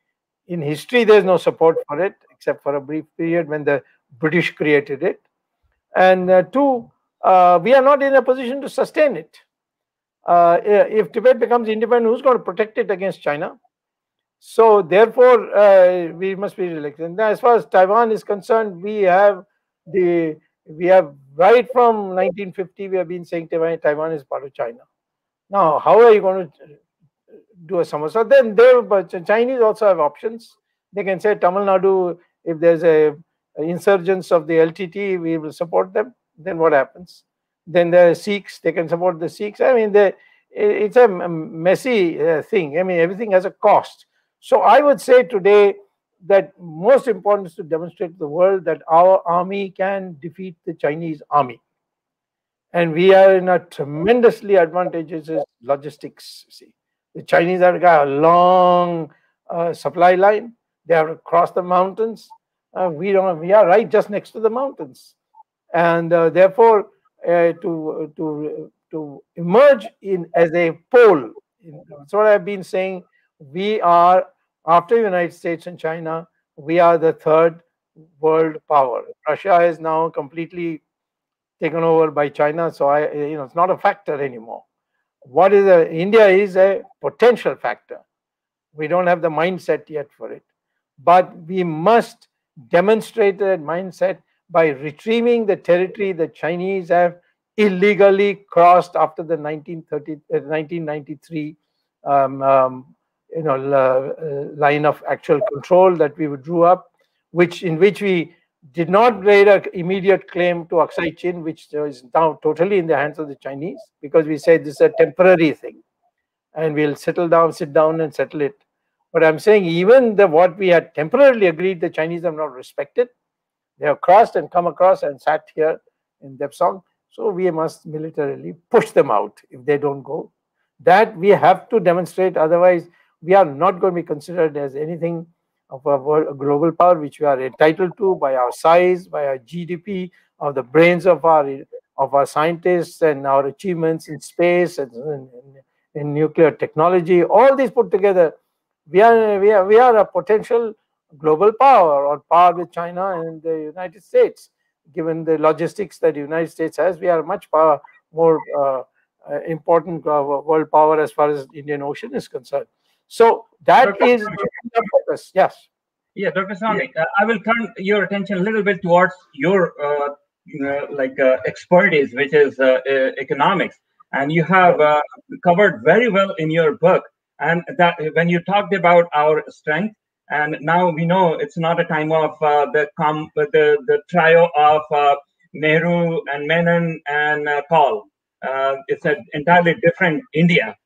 in history, there's no support for it, except for a brief period when the British created it. And two, we are not in a position to sustain it. If Tibet becomes independent, who's going to protect it against China? So therefore, we must be reluctant. Now, as far as Taiwan is concerned, we have right from 1950, we have been saying Taiwan is part of China. Now, how are you going to do a somersault? Then but Chinese also have options. They can say, Tamil Nadu, if there's a insurgence of the LTT, we will support them. Then what happens? Then the Sikhs, they can support the Sikhs. I mean, it's a messy thing. I mean, everything has a cost. So I would say today that most important is to demonstrate to the world that our army can defeat the Chinese army. And we are in a tremendously advantageous logistics. See, the Chinese have got a long supply line. They have to cross the mountains. We don't. We are right just next to the mountains, and therefore to emerge as a pole. That's what I've been saying. We are, after the United States and China, we are the third world power. Russia is now completely taken over by China, so it's not a factor anymore. What is India is a potential factor. We don't have the mindset yet for it, but we must demonstrate that mindset by retrieving the territory the Chinese have illegally crossed after the 1993 line of actual control that we drew up, in which we did not raise an immediate claim to Aksai Chin, which is now totally in the hands of the Chinese, because we said this is a temporary thing and we'll sit down and settle it. But I'm saying even what we had temporarily agreed, the Chinese have not respected. They have crossed and come across and sat here in Depsang. So we must militarily push them out if they don't go. That we have to demonstrate, otherwise we are not going to be considered as anything of a global power, which we are entitled to by our size, by our GDP, of the brains of our scientists and our achievements in space and in nuclear technology. All these put together, we are a potential global power, or par with China and the United States. Given the logistics that the United States has, we are much more important world power as far as Indian Ocean is concerned. So that Dr. is the focus. Yes. Yeah, Dr. Swami, I will turn your attention a little bit towards your expertise, which is economics, and you have covered very well in your book. And that when you talked about our strength, and now we know it's not a time of the trio of Nehru and Menon and Kaul. It's an entirely different India.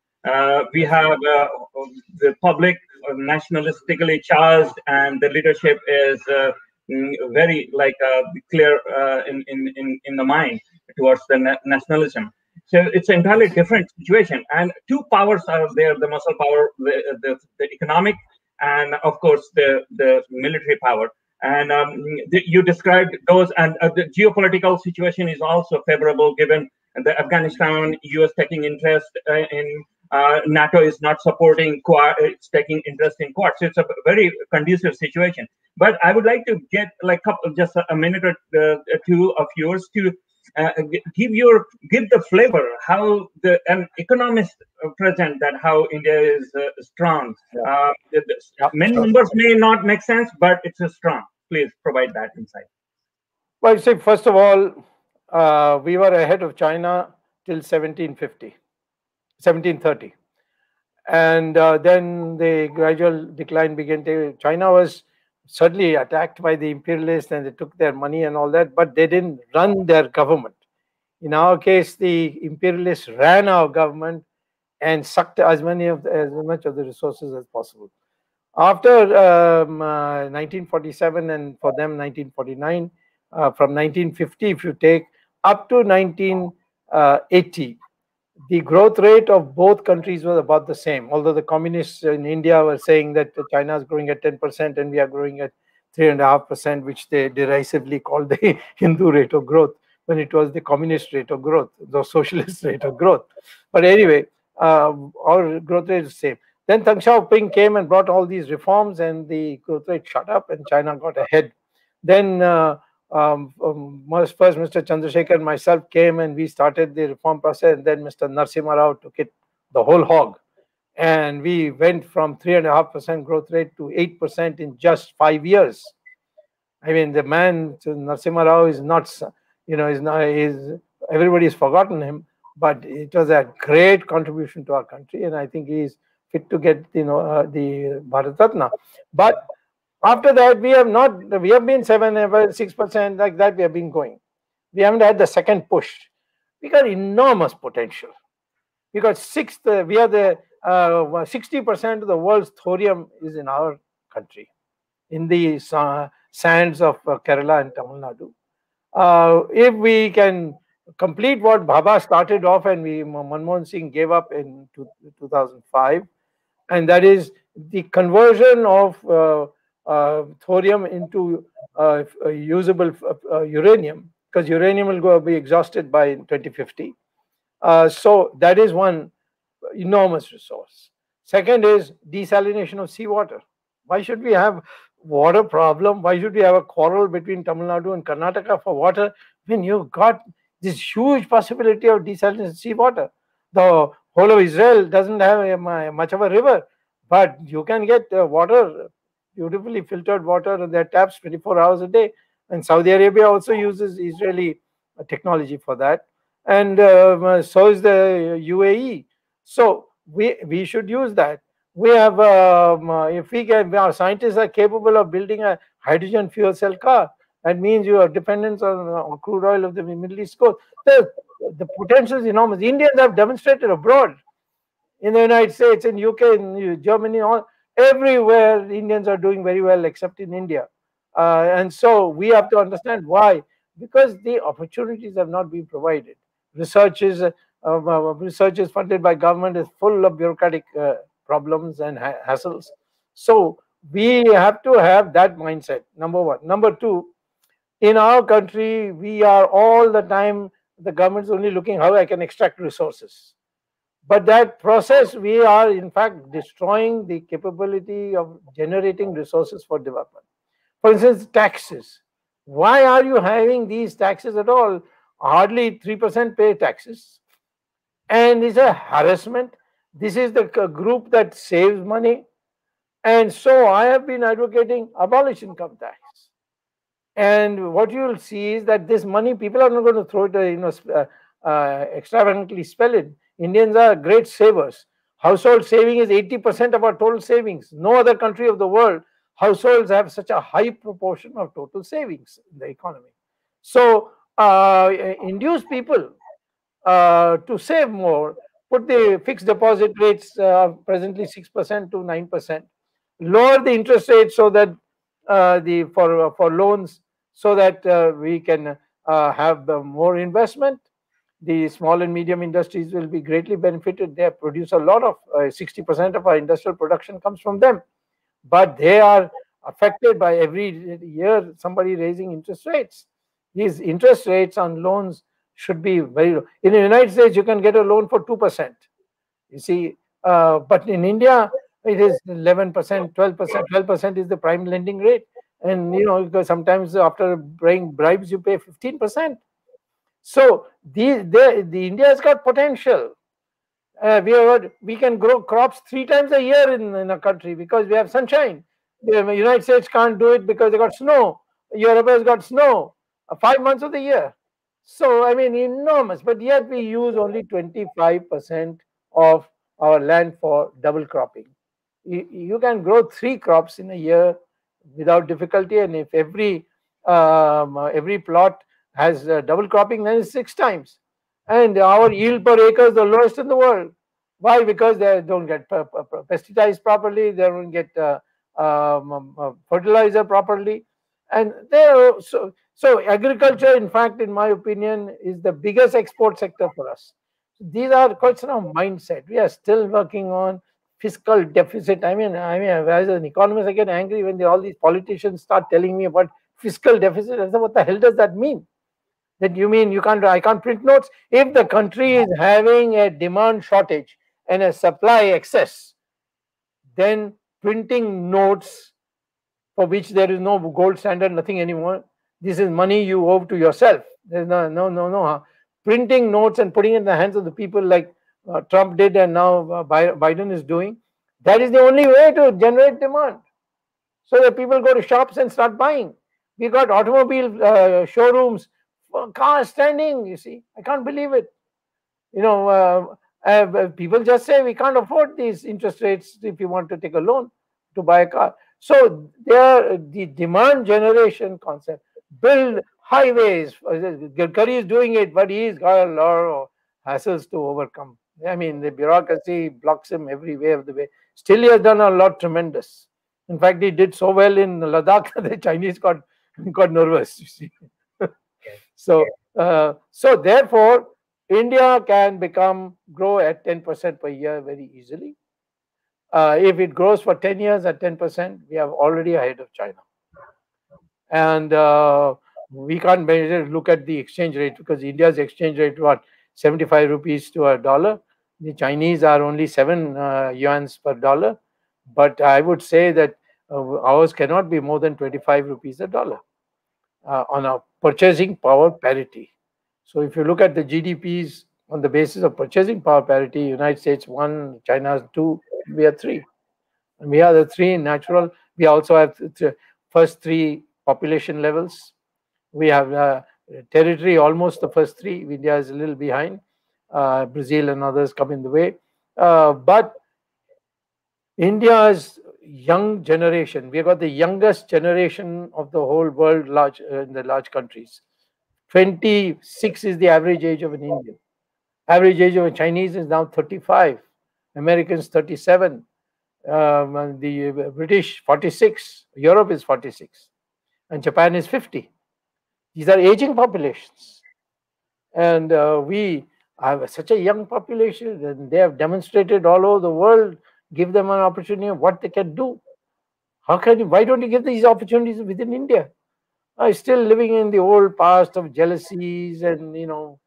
We have the public nationalistically charged, and the leadership is very clear in the mind towards the nationalism. So it's an entirely different situation, and two powers are there: the muscle power, the economic, and of course the military power. And you described those, and the geopolitical situation is also favorable given the Afghanistan, US taking interest in NATO is not supporting Quad, it's taking interest in Quad. So it's a very conducive situation. But I would like to get just a minute or two of yours to give the flavor how an economist present that how India is strong. Many numbers may not make sense, but it's strong. Please provide that insight. Well, see, first of all, we were ahead of China till 1730. And then the gradual decline began. China was certainly attacked by the imperialists, and they took their money and all that, but they didn't run their government. In our case, the imperialists ran our government and sucked as much of the resources as possible. After 1947, and for them 1949, from 1950, if you take up to 1980, the growth rate of both countries was about the same. Although the communists in India were saying that China is growing at 10% and we are growing at 3.5%, which they derisively called the Hindu rate of growth, when it was the communist rate of growth, the socialist rate of growth. But anyway, our growth rate is the same. Then Deng Xiaoping came and brought all these reforms, and the growth rate shut up and China got ahead. Then first Mr. Chandrasekhar and myself came and we started the reform process, and then Mr. Narasimha Rao took it the whole hog. And we went from 3.5% growth rate to 8% in just 5 years. I mean, the man, Narasimha Rao, is not, everybody's forgotten him, but it was a great contribution to our country, and I think he's fit to get the Bharat Ratna. But after that, we have been 6% like that. We have been going. We haven't had the second push. We got enormous potential. We got 60% of the world's thorium is in our country, in the sands of Kerala and Tamil Nadu. If we can complete what Bhabha started off and Manmohan Singh gave up in 2005, and that is the conversion of thorium into usable uranium, because uranium will be exhausted by 2050. So that is one enormous resource. Second is desalination of seawater. Why should we have water problem? Why should we have a quarrel between Tamil Nadu and Karnataka for water when you've got this huge possibility of desalination of seawater? The whole of Israel doesn't have much of a river, but you can get water, beautifully filtered water, and their taps 24 hours a day. And Saudi Arabia also uses Israeli technology for that, and so is the UAE. So we should use that. We have, if our scientists are capable of building a hydrogen fuel cell car, that means you are dependent on crude oil of the Middle East coast. The potential is enormous. Indians have demonstrated abroad, in the United States, in UK, in Germany, everywhere Indians are doing very well except in India. And so we have to understand why. Because the opportunities have not been provided. Research is research is funded by government is full of bureaucratic problems and hassles. So we have to have that mindset, number one. Number two, in our country, we are all the time, the government's only looking how I can extract resources. But that process, we are in fact destroying the capability of generating resources for development. For instance, taxes. Why are you having these taxes at all? Hardly 3% pay taxes. And it's a harassment. This is the group that saves money. And so I have been advocating abolish income tax. And what you will see is that this money, people are not going to throw it, extravagantly spell it. Indians are great savers. Household saving is 80% of our total savings. No other country of the world, households have such a high proportion of total savings in the economy. So induce people to save more, put the fixed deposit rates presently 6% to 9%, lower the interest rate so that for loans, so that we can have more investment. The small and medium industries will be greatly benefited. They produce a lot of 60% of our industrial production comes from them, but they are affected by every year somebody raising interest rates. These interest rates on loans should be very low. In the United States, you can get a loan for 2%. You see, but in India, it is 11%, 12%. 12% is the prime lending rate, and because sometimes after paying bribes, you pay 15%. So the India has got potential. We can grow crops 3 times a year in a country because we have sunshine. The United States can't do it because they got snow. Europe has got snow 5 months of the year. So I mean, enormous. But yet we use only 25% of our land for double cropping. You can grow 3 crops in a year without difficulty, and if every plot has double cropping, then it's 6 times. And our yield per acre is the lowest in the world. Why? Because they don't get pesticides properly, they don't get fertilizer properly, and so agriculture, in fact, in my opinion, is the biggest export sector for us. These are questions of mindset. We are still working on fiscal deficit. I mean, as an economist, I get angry when all these politicians start telling me about fiscal deficit. I say, what the hell does that mean? That you mean I can't print notes? If the country is having a demand shortage and a supply excess, then printing notes for which there is no gold standard, nothing anymore. This is money you owe to yourself. There's no. Printing notes and putting it in the hands of the people like Trump did and now Biden is doing, that is the only way to generate demand. So that people go to shops and start buying. We got automobile showrooms, cars standing, you see. I can't believe it. People just say we can't afford these interest rates if you want to take a loan to buy a car. So the demand generation concept, build highways. Gadkari is doing it, but he's got a lot of hassles to overcome. I mean, the bureaucracy blocks him every way of the way. Still, he has done a lot tremendous. In fact, he did so well in Ladakh that the Chinese got nervous, you see. So therefore, India can grow at 10% per year very easily. If it grows for 10 years at 10%, we are already ahead of China. And we can't look at the exchange rate because India's exchange rate, 75 rupees to a dollar. The Chinese are only 7 yuans per dollar. But I would say that ours cannot be more than 25 rupees a dollar on a purchasing power parity. So if you look at the GDPs on the basis of purchasing power parity, United States 1, China 2, we are 3. And we are the 3 natural. We also have the first 3 population levels. We have territory, almost the first 3. India is a little behind. Brazil and others come in the way. But India's young generation, we have got the youngest generation of the whole world in the large countries. 26 is the average age of an Indian. Average age of a Chinese is now 35. Americans 37. The British 46. Europe is 46. And Japan is 50. These are aging populations. And we have such a young population, and they have demonstrated all over the world. Give them an opportunity of what they can do. How can you? Why don't you give these opportunities within India? Still living in the old past of jealousies and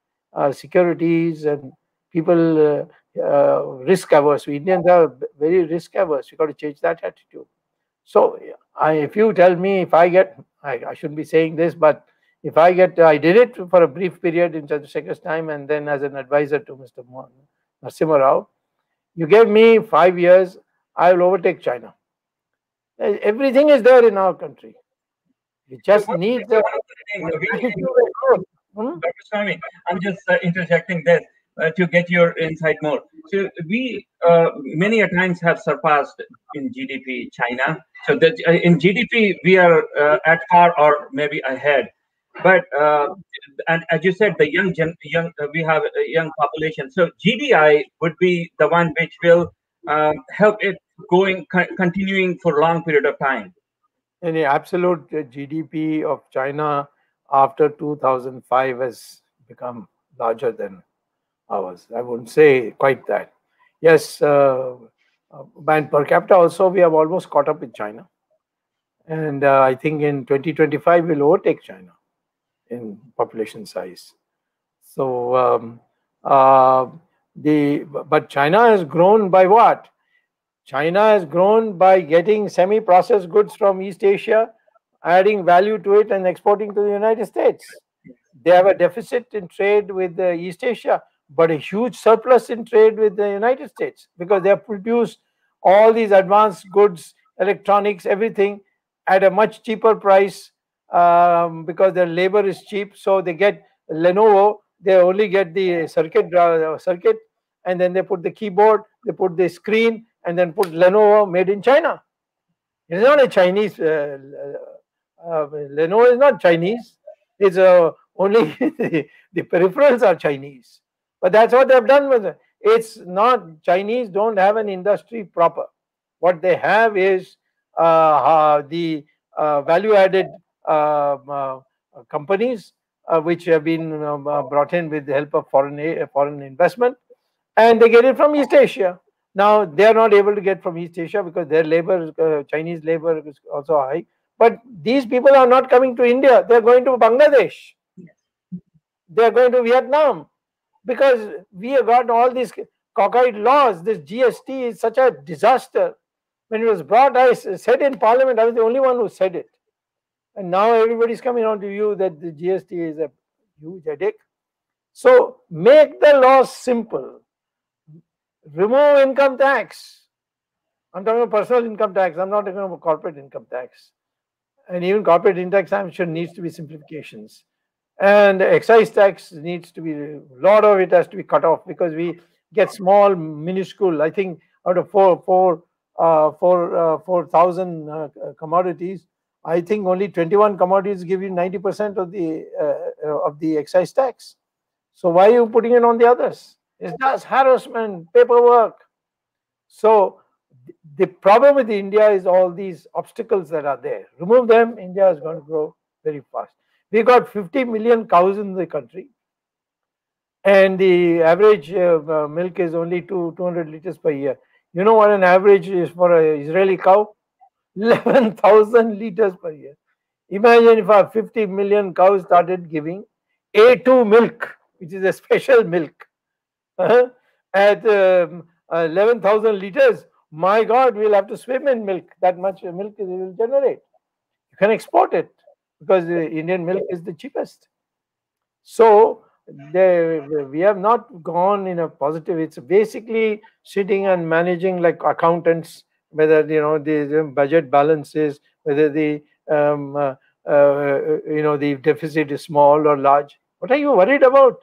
securities, and people risk averse. We Indians are very risk averse. You got to change that attitude. So, if you tell me, if I get, I shouldn't be saying this, but if I get, I did it for a brief period in Chandrasekhar's time, and then as an advisor to Mr. Narasimha Rao. You gave me 5 years, I will overtake China. Everything is there in our country. We just need the Dr. Swami, I'm just interjecting this to get your insight more. So we many a times have surpassed in GDP China. So that in GDP we are at par or maybe ahead. But and as you said, the we have a young population. So GDI would be the one which will help it continuing for a long period of time. And the absolute GDP of China after 2005 has become larger than ours. I wouldn't say quite that. Yes, and per capita also we have almost caught up with China. And I think in 2025 we'll overtake China in population size. So, but China has grown by what? China has grown by getting semi-processed goods from East Asia, adding value to it and exporting to the United States. They have a deficit in trade with East Asia, but a huge surplus in trade with the United States because they have produced all these advanced goods, electronics, everything at a much cheaper price because their labor is cheap. So they get Lenovo, they only get the circuit, and then they put the keyboard, they put the screen, and then put Lenovo made in China. It's not a Chinese. Lenovo is not Chinese. It's only the peripherals are Chinese. But that's what they've done with it. It's not Chinese. Don't have an industry proper. What they have is the value-added companies which have been brought in with the help of foreign investment, and they get it from East Asia. Now, they are not able to get from East Asia because their labor, Chinese labor is also high. But these people are not coming to India. They are going to Bangladesh. They are going to Vietnam because we have got all these cockeyed laws. This GST is such a disaster. When it was brought, I said in Parliament, I was the only one who said it. And now everybody is coming on to you that the GST is a huge headache. So make the laws simple. Remove income tax. I'm talking about personal income tax. I'm not talking about corporate income tax. And even corporate income tax, I'm sure, needs to be simplifications. And excise tax needs to be, a lot of it has to be cut off because we get small, minuscule. I think out of 4,000 commodities, I think only 21 commodities give you 90% of the excise tax. So why are you putting it on the others? It's just harassment, paperwork. So the problem with India is all these obstacles that are there. Remove them, India is going to grow very fast. We got 50 million cows in the country, and the average milk is only 200 liters per year. You know what an average is for an Israeli cow? 11,000 liters per year. Imagine if our 50 million cows started giving A2 milk, which is a special milk, at 11,000 liters. My God, we'll have to swim in milk. That much milk it will generate. You can export it because the Indian milk is the cheapest. So we have not gone in a positive. It's basically sitting and managing like accountants, whether the budget balances, whether the the deficit is small or large. What are you worried about?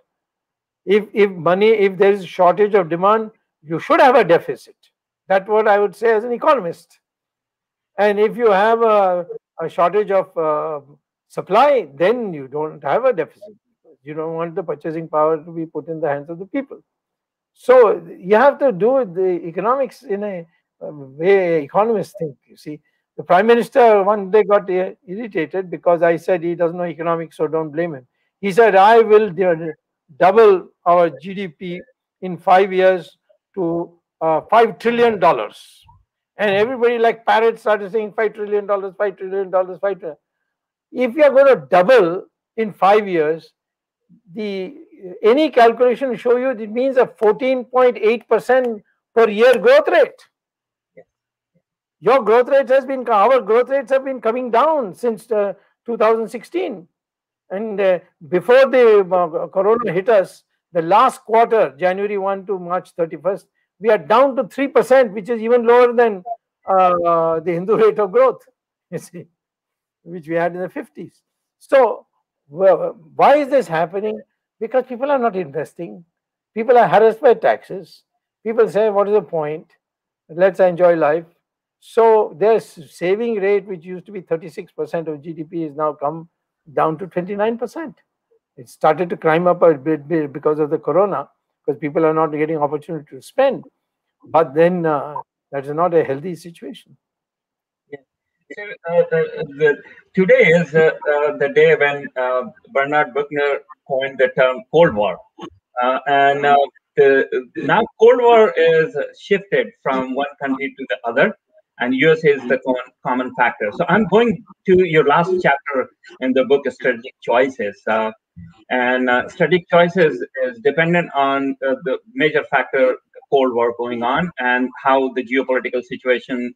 If there is shortage of demand, you should have a deficit. That's what I would say as an economist. And if you have a shortage of supply, then you don't have a deficit. You don't want the purchasing power to be put in the hands of the people. So you have to do the economics in a way economists think. You see, the Prime Minister one day got irritated because I said he doesn't know economics, so don't blame him. He said, I will double our GDP in 5 years to $5 trillion. And everybody like parrots started saying $5 trillion, $5 trillion, $5 trillion. If you are going to double in 5 years, any calculation will show you it means a 14.8% per year growth rate. Your growth rate has been, our growth rates have been coming down since 2016. And before the corona hit us, the last quarter, January 1 to March 31st, we are down to 3%, which is even lower than the Hindu rate of growth, you see, which we had in the 50s. So why is this happening? Because people are not investing. People are harassed by taxes. People say, what is the point? Let's enjoy life. So their saving rate, which used to be 36% of GDP, is now come down to 29%. It started to climb up a bit because of the corona, because people are not getting opportunity to spend. But then that is not a healthy situation. Today is the day when Bernard Buchner coined the term Cold War. And now Cold War is shifted from one country to the other, and US is the common factor. So I'm going to your last chapter in the book, Strategic Choices. And strategic choices is dependent on the major factor, Cold War going on, and how the geopolitical situation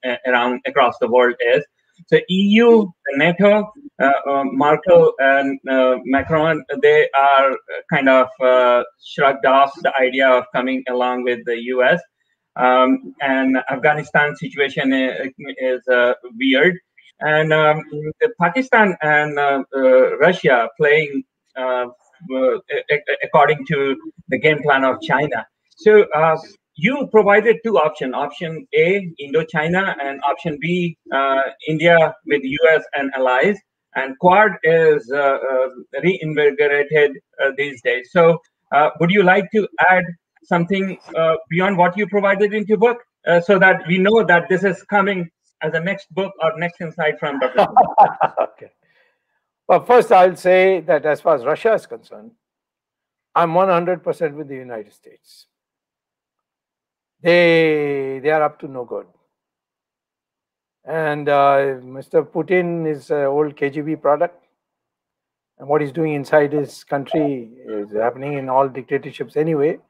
across the world is. So EU, NATO, Merkel and Macron, they are kind of shrugged off the idea of coming along with the US. And Afghanistan situation is weird. And Pakistan and Russia playing according to the game plan of China. So you provided two options. Option A, Indochina, and option B, India with US and allies. And Quad is reinvigorated these days. So would you like to add something beyond what you provided in your book, so that we know that this is coming as a next book or next insight from Dr. Okay. Well, first I'll say that as far as Russia is concerned, I'm 100% with the United States. They are up to no good. And Mr. Putin is an old KGB product. And what he's doing inside his country is happening in all dictatorships anyway.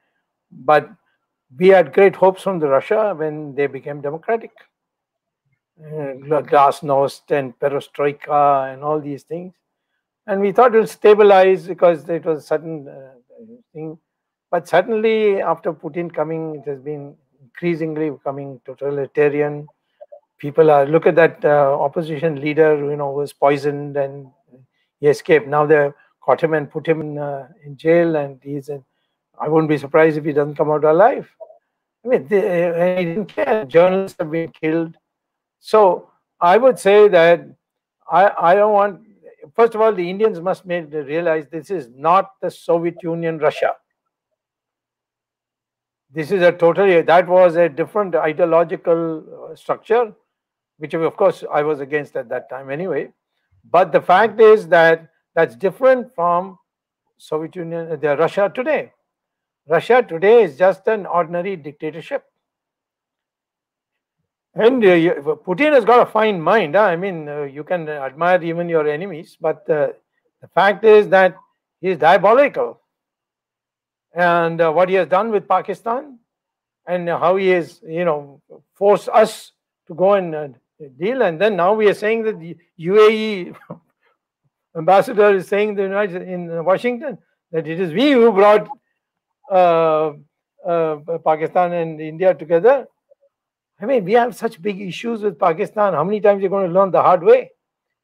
But we had great hopes from the Russia when they became democratic. Glasnost and perestroika and all these things. And we thought it would stabilize because it was a sudden thing. But suddenly, after Putin coming, it has been increasingly becoming totalitarian. People are, look at that opposition leader, who was poisoned and he escaped. Now they caught him and put him in jail, and he's in. I wouldn't be surprised if he doesn't come out alive. I mean, he didn't care. Journalists have been killed. So I would say that I don't want. First of all, the Indians must realize this is not the Soviet Union Russia. This is that was a different ideological structure, which of course I was against at that time anyway. But the fact is that that's different from Soviet Union, the Russia today. Russia today is just an ordinary dictatorship. And Putin has got a fine mind. I mean, you can admire even your enemies, but the fact is that he is diabolical. And what he has done with Pakistan, and how he has, forced us to go and deal. And then now we are saying that the UAE ambassador is saying in Washington that it is we who brought Pakistan and India together. I mean, we have such big issues with Pakistan. How many times are you going to learn the hard way?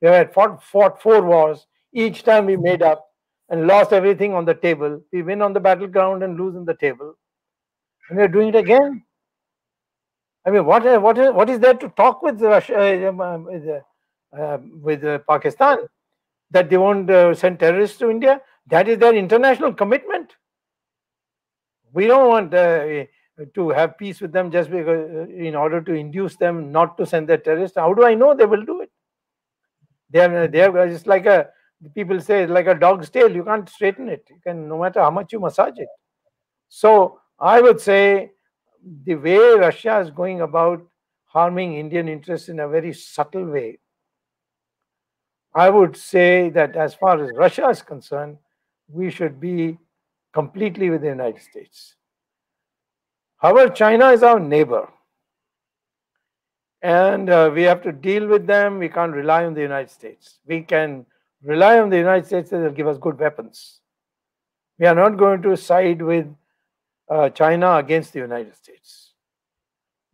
We have fought 4 wars. Each time we made up and lost everything on the table. We win on the battleground and lose on the table. And we're doing it again. I mean, what is there to talk with Russia, with Pakistan? That they won't send terrorists to India? That is their international commitment. We don't want to have peace with them just because, in order to induce them not to send their terrorists. How do I know they will do it? They are just like people say it's like a dog's tail. You can't straighten it. You can, no matter how much you massage it. So I would say the way Russia is going about harming Indian interests in a very subtle way, I would say that as far as Russia is concerned, we should be completely with the United States. However, China is our neighbor, and we have to deal with them. We can't rely on the United States. We can rely on the United States that they'll give us good weapons. We are not going to side with China against the United States.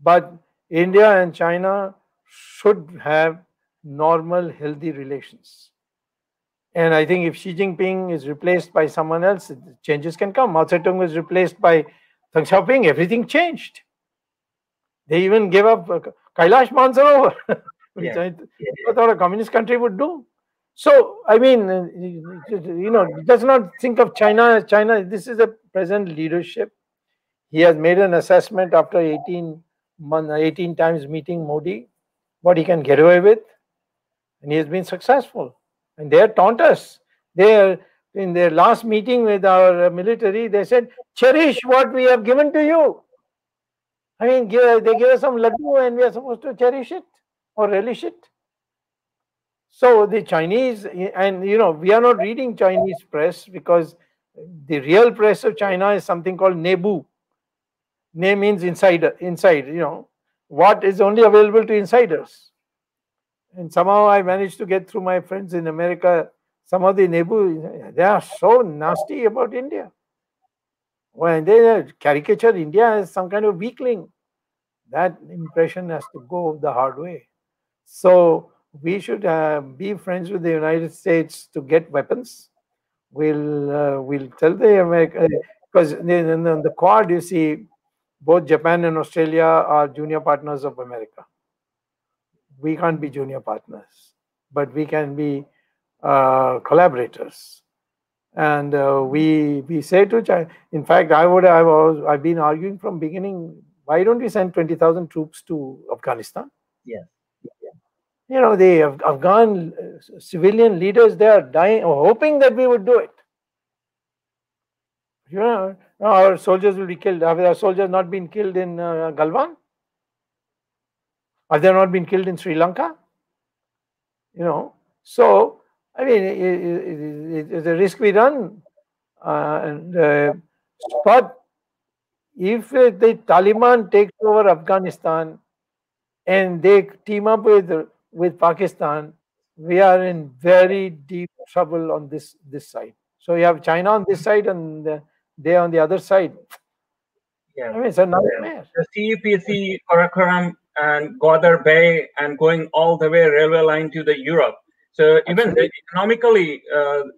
But India and China should have normal, healthy relations. And I think if Xi Jinping is replaced by someone else, changes can come. Mao Zedong was replaced by Deng Xiaoping, everything changed. They even gave up Kailash Mansarovar, which I thought a communist country would do. So, I mean, does not think of China as China. This is the present leadership. He has made an assessment after 18 times meeting Modi, what he can get away with. And he has been successful. And they have taunt us. In their last meeting with our military, they said, cherish what we have given to you. I mean, they give us some laddu and we are supposed to cherish it or relish it. So the Chinese, and we are not reading Chinese press because the real press of China is something called Nebu. Ne means inside, what is only available to insiders. And somehow I managed to get through my friends in America. Some of the Nebu, they are so nasty about India. When they caricature India as some kind of weakling, that impression has to go the hard way. So we should be friends with the United States to get weapons. We'll tell the America, because in the Quad, you see, both Japan and Australia are junior partners of America. We can't be junior partners, but we can be collaborators. And we say to China, in fact, I've been arguing from beginning, why don't we send 20,000 troops to Afghanistan? Yes. The Afghan civilian leaders, they are dying, hoping that we would do it. Our soldiers will be killed. Have our soldiers not been killed in Galwan? Have they not been killed in Sri Lanka? So, I mean, it's a risk we run. But if the Taliban takes over Afghanistan and they team up with Pakistan, we are in very deep trouble on this side. So you have China on this side and they on the other side. Yeah. I mean, it's a nightmare. The CPC, Karakoram, and Gwadar Bay, and going all the way railway line to the Europe. So even economically,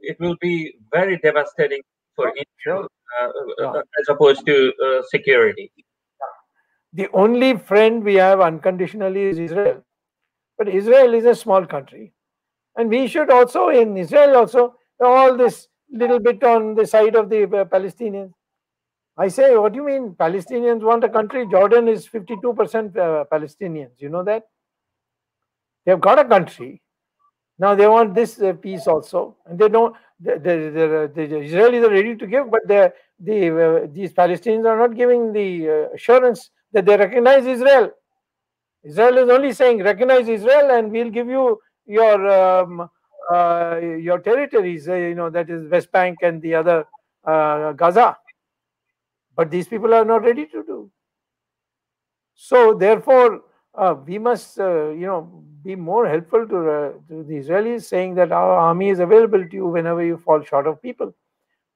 it will be very devastating for India as opposed to security. The only friend we have unconditionally is Israel. But Israel is a small country. And we should also, in Israel also, all this little bit on the side of the Palestinians. I say, what do you mean Palestinians want a country? Jordan is 52% Palestinians. You know that? They have got a country. Now they want this peace also. And they don't, the Israelis are ready to give, but these Palestinians are not giving the assurance that they recognize Israel. Israel is only saying, recognize Israel and we'll give you your territories, that is West Bank and the other Gaza. But these people are not ready to do. So therefore, we must, be more helpful to the Israelis, saying that our army is available to you whenever you fall short of people,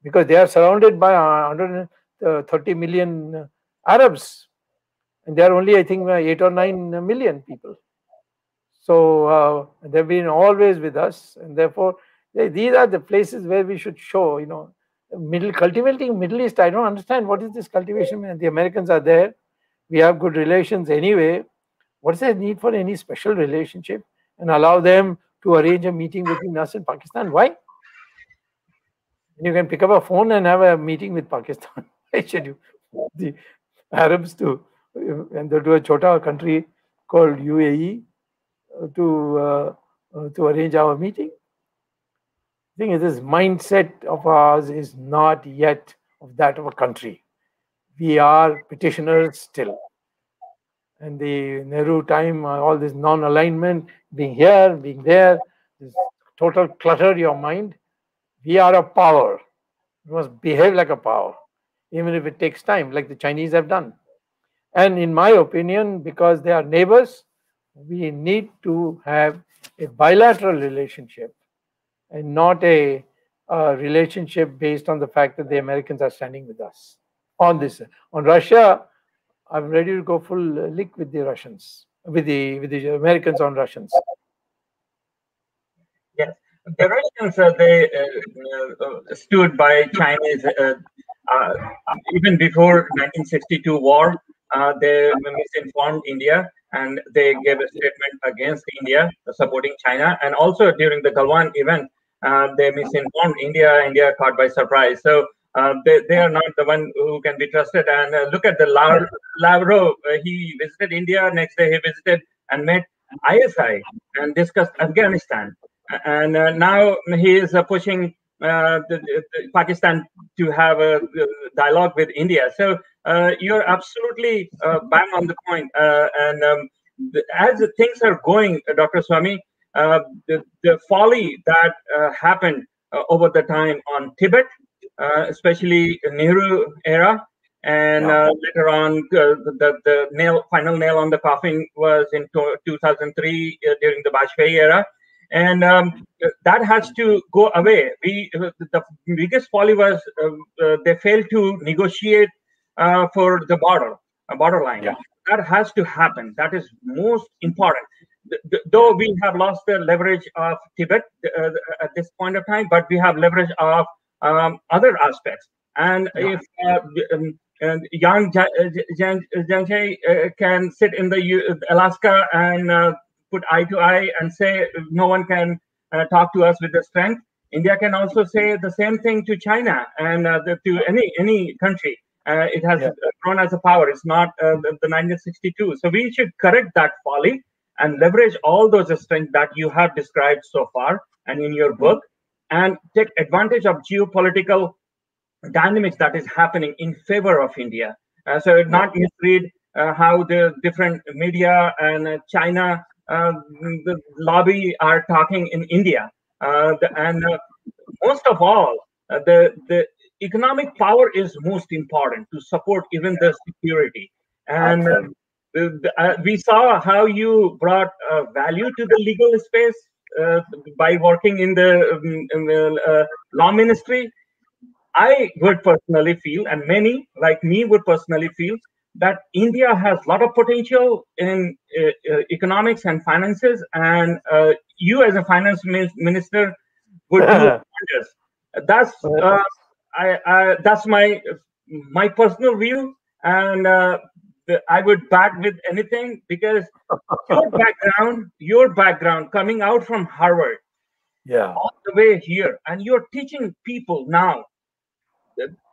because they are surrounded by 130 million Arabs, and they are only, I think, 8 or 9 million people. So they've been always with us, and therefore these are the places where we should show, cultivating Middle East. I don't understand what is this cultivation. The Americans are there. We have good relations anyway. What's the need for any special relationship and allow them to arrange a meeting between us and Pakistan? Why? You can pick up a phone and have a meeting with Pakistan. Why should you? The Arabs to a chota country called UAE to arrange our meeting. The thing is, this mindset of ours is not yet of that of a country. We are petitioners still. And the Nehru time, all this non-alignment, being here, being there, this total clutter your mind. We are a power. We must behave like a power, even if it takes time, like the Chinese have done. And in my opinion, because they are neighbors, we need to have a bilateral relationship and not a relationship based on the fact that the Americans are standing with us on this. On Russia, I'm ready to go full lick with the Russians, with the Americans on Russians. Yes, the Russians they stood by Chinese even before 1962 war. They misinformed India and they gave a statement against India, supporting China. And also during the Galwan event, they misinformed India. India caught by surprise. So they are not the one who can be trusted. And look at the Lavrov. He visited India. Next day he visited and met ISI and discussed Afghanistan. And now he is pushing Pakistan to have a dialogue with India. So you're absolutely bang on the point. As things are going, Dr. Swami, the folly that happened over the time on Tibet, especially Nehru era, and later on, the final nail on the coffin was in 2003 during the Vajpayee era. And that has to go away. The biggest folly was they failed to negotiate for the borderline. Yeah. That has to happen. That is most important. Though we have lost the leverage of Tibet at this point of time, but we have leverage of other aspects. And if Yang Jiangxi can sit in the Alaska and put eye to eye and say no one can talk to us with the strength, India can also say the same thing to China and to any country. It has grown as a power. It's not the 1962. So we should correct that folly and leverage all those strengths that you have described so far and in your book, and take advantage of geopolitical dynamics that is happening in favor of India. So not misread how the different media and China, the lobby are talking in India. Most of all, the economic power is most important to support even the security. And we saw how you brought value to the legal space by working in the law ministry. I would personally feel, and many like me would personally feel, that India has a lot of potential in economics and finances, and you as a finance minister would do wonders. That's my personal view, and I would back with anything, because your background coming out from Harvard, all the way here, and you're teaching people now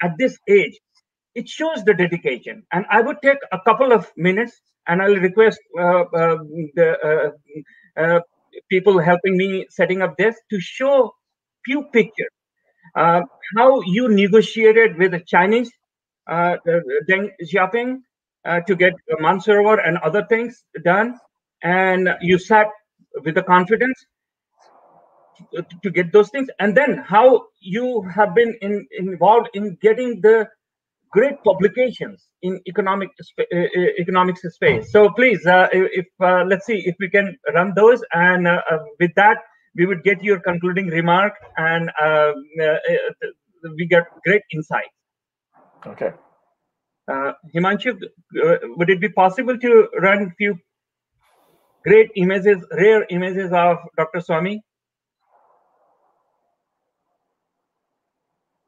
at this age, it shows the dedication. And I would take a couple of minutes and I'll request the people helping me setting up this to show few pictures how you negotiated with the Chinese, Deng Xiaoping, to get Mansarovar and other things done, and you sat with the confidence to get those things, and then how you have been involved in getting the great publications in economics space. So please, if let's see if we can run those, and with that we would get your concluding remark, and we get great insight. Okay. Himanshu, would it be possible to run a few great images, rare images of Dr. Swami?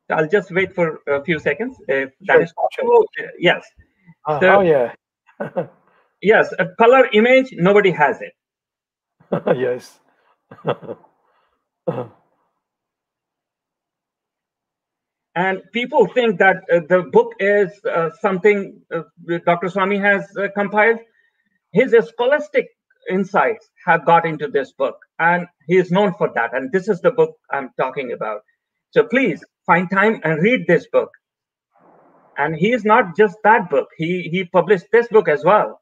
I'll just wait for a few seconds if that is possible. Yes. Yes, a color image, nobody has it. Yes. And people think that the book is something Dr. Swami has compiled. His scholastic insights have got into this book, and he is known for that. And this is the book I'm talking about. So please find time and read this book. And he is not just that book. He published this book as well,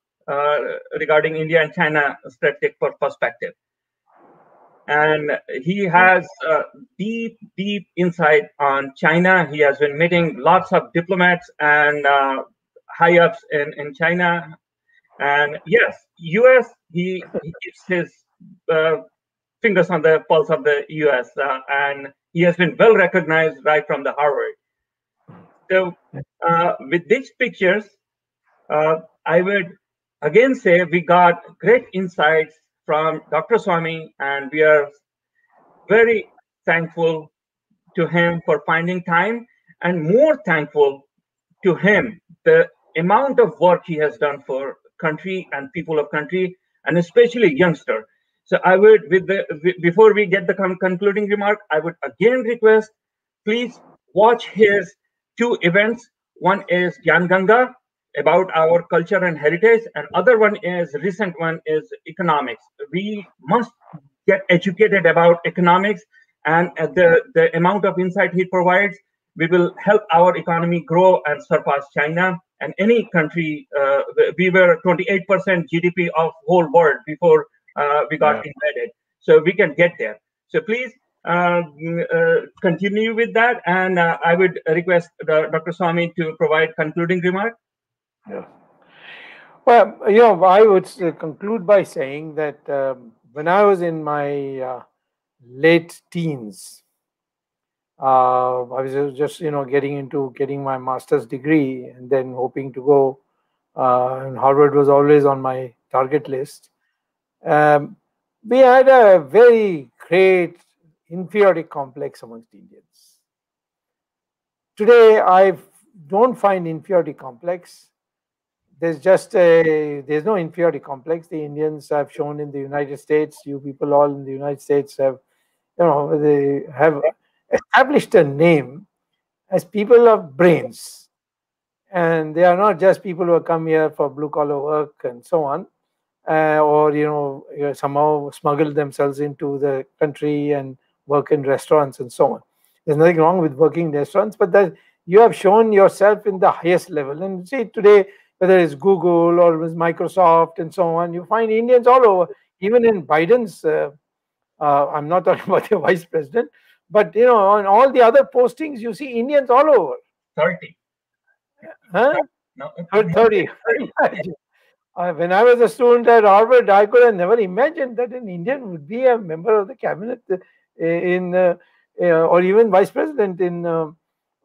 regarding India and China strategic perspective. And he has deep insight on China. He has been meeting lots of diplomats and high ups in China. And yes, US, he keeps his fingers on the pulse of the US, and he has been well recognized right from the Harvard. So with these pictures, I would again say we got great insights from Dr. Swamy, and we are very thankful to him for finding time, and more thankful to him the amount of work he has done for country and people of country, and especially youngster. So I would, before we get the concluding remark, I would again request, please watch his 2 events. One is Gyan Ganga, about our culture and heritage, and other one is, recent one is economics. We must get educated about economics, and the amount of insight he provides, we will help our economy grow and surpass China and any country. We were 28% GDP of whole world before we got embedded. So we can get there. So please continue with that. And I would request Dr. Swamy to provide concluding remark. Yeah. Well, I would conclude by saying that when I was in my late teens, I was just getting my master's degree, and then hoping to go. And Harvard was always on my target list. We had a very great inferiority complex amongst Indians. Today, I don't find inferiority complex. There's no inferiority complex. The Indians have shown in the United States, you people all in the United States have, they have established a name as people of brains. And they are not just people who have come here for blue collar work and so on, or somehow smuggle themselves into the country and work in restaurants and so on. There's nothing wrong with working in restaurants, but that you have shown yourself in the highest level. And see today, whether it's Google or it's Microsoft and so on, you find Indians all over. Even in Biden's, I'm not talking about the vice president, but on all the other postings, you see Indians all over. 30. Huh? No, 30. When I was a student at Harvard, I could have never imagined that an Indian would be a member of the cabinet or even vice president in the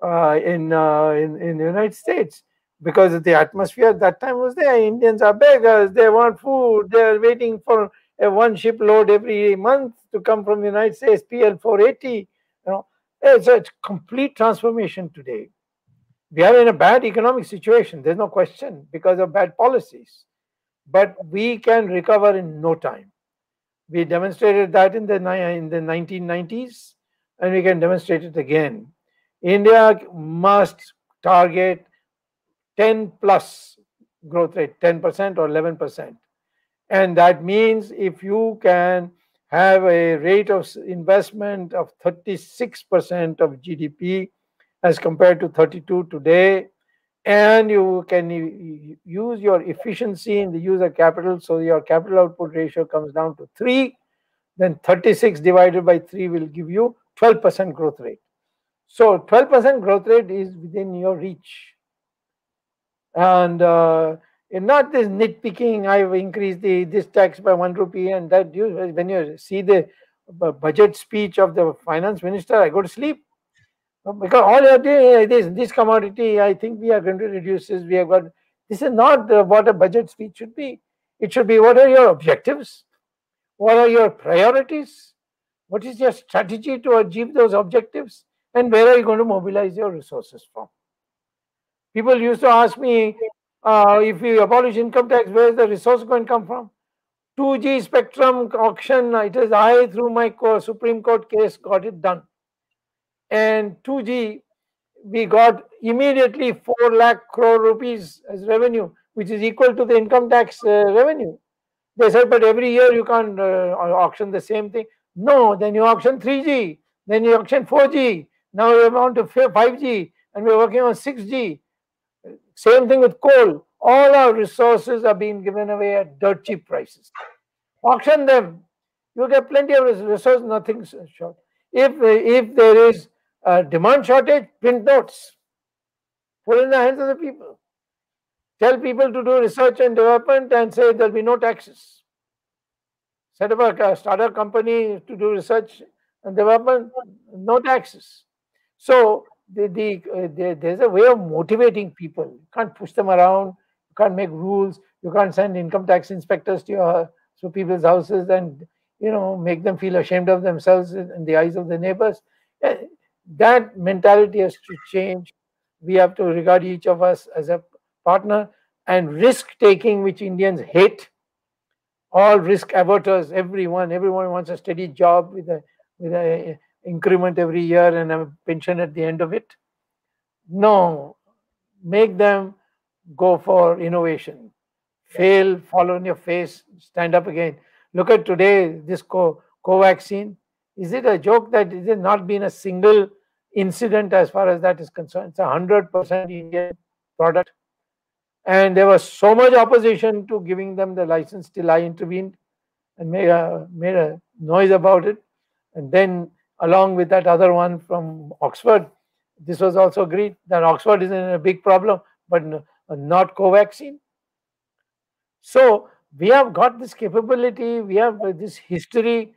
United States, because the atmosphere at that time was there. Indians are beggars. They want food. They are waiting for one shipload every month to come from the United States, PL 480. It's a complete transformation today. We are in a bad economic situation. There's no question, because of bad policies. But we can recover in no time. We demonstrated that in the 1990s, and we can demonstrate it again. India must target 10 plus growth rate, 10% or 11%. And that means if you can have a rate of investment of 36% of GDP as compared to 32 today, and you can use your efficiency in the use of capital, so your capital output ratio comes down to 3, then 36 divided by 3 will give you 12% growth rate. So 12% growth rate is within your reach. And not this nitpicking, I've increased this tax by 1 rupee and that. When you see the budget speech of the finance minister, I go to sleep. Because all you are doing is this commodity, I think we are going to reduce this. We have got. This is not what a budget speech should be. It should be, what are your objectives? What are your priorities? What is your strategy to achieve those objectives? And where are you going to mobilize your resources from? People used to ask me, if we abolish income tax, where is the resource going to come from? 2G spectrum auction, it is I, through my Supreme Court case, got it done. And 2G, we got immediately 4 lakh crore rupees as revenue, which is equal to the income tax revenue. They said, but every year you can't auction the same thing. No, then you auction 3G, then you auction 4G. Now we're on to 5G, and we're working on 6G. Same thing with coal. All our resources are being given away at dirt cheap prices. Auction them. You get plenty of resources, nothing short. If there is a demand shortage, print notes. Put in the hands of the people. Tell people to do research and development and say there'll be no taxes. Set up a startup company to do research and development, no taxes. So there's a way of motivating people. You can't push them around. You can't make rules. You can't send income tax inspectors to people's houses and make them feel ashamed of themselves in the eyes of the neighbors. That mentality has to change. We have to regard each of us as a partner, and risk-taking, which Indians hate. All risk averters, everyone wants a steady job with a increment every year and a pension at the end of it. No, make them go for innovation. Fail, fall on your face, stand up again. Look at today, this Covaxin. Is it a joke that it has not been a single incident as far as that is concerned? It's 100% Indian product. And there was so much opposition to giving them the license till I intervened and made a noise about it. And then along with that other one from Oxford, this was also agreed that Oxford is in a big problem, but not Covaxin. So we have got this capability, we have this history.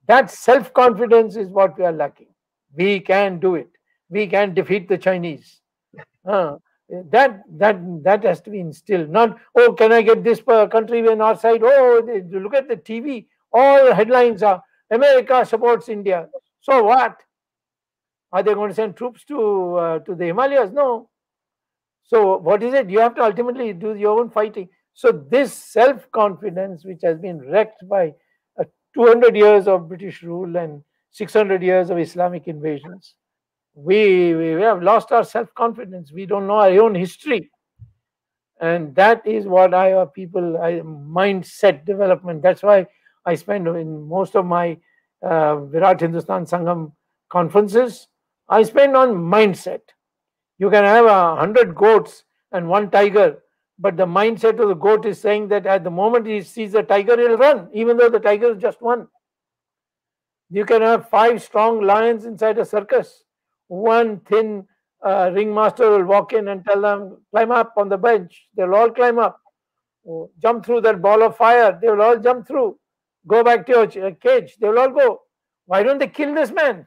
That self-confidence is what we are lacking. We can do it. We can defeat the Chinese. That has to be instilled. Not, oh, can I get this country in our side? Oh, look at the TV. All the headlines are America supports India. So what? Are they going to send troops to the Himalayas? No. So what is it? You have to ultimately do your own fighting. So this self-confidence, which has been wrecked by 200 years of British rule and 600 years of Islamic invasions, we have lost our self-confidence. We don't know our own history. And that is what mindset development. That's why I spend in most of my Virat Hindustan Sangam conferences, I spend on mindset. You can have 100 goats and 1 tiger, but the mindset of the goat is saying that at the moment he sees the tiger, he'll run, even though the tiger is just one. You can have 5 strong lions inside a circus. One thin ringmaster will walk in and tell them, climb up on the bench. They'll all climb up. Jump through that ball of fire. They will all jump through. Go back to your cage. They will all go. Why don't they kill this man?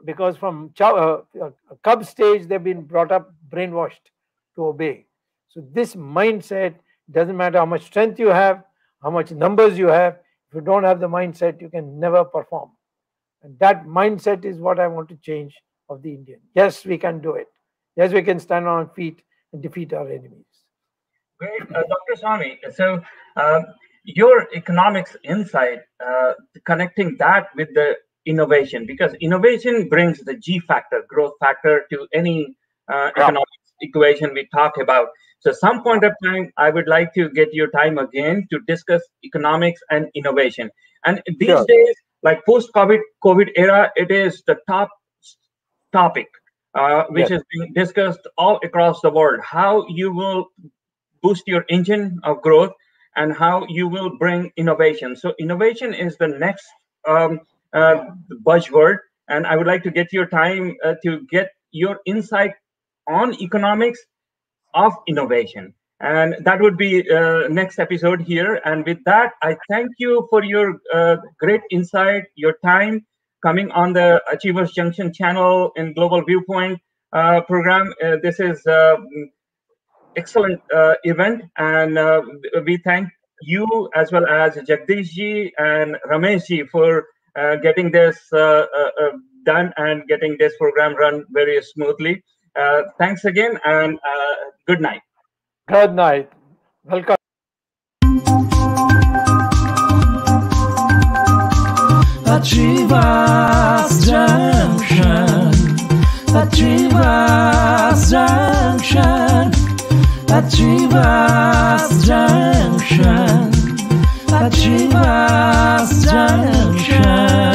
Because from cub stage, they've been brought up, brainwashed to obey. So this mindset, doesn't matter how much strength you have, how much numbers you have, if you don't have the mindset, you can never perform. And that mindset is what I want to change of the Indian. Yes, we can do it. Yes, we can stand on our feet and defeat our enemies. Great, Dr. Swami. So your economics insight, connecting that with the innovation, because innovation brings the G factor, growth factor, to any economics equation we talk about. So some point of time, I would like to get your time again to discuss economics and innovation. And these days, like post-COVID era, it is the top topic, which is being discussed all across the world. How you will boost your engine of growth and how you will bring innovation. So innovation is the next buzzword. And I would like to get your time to get your insight on economics of innovation. And that would be next episode here. And with that, I thank you for your great insight, your time coming on the Achievers Junction channel in Global Viewpoint program. This is excellent event. And we thank you as well as Jagdish ji and Ramesh ji for getting this done and getting this program run very smoothly. Thanks again and good night. Good night. Welcome. Achievers Junction. Achievers Junction. Achievers Junction. Junction, a Chivas Junction.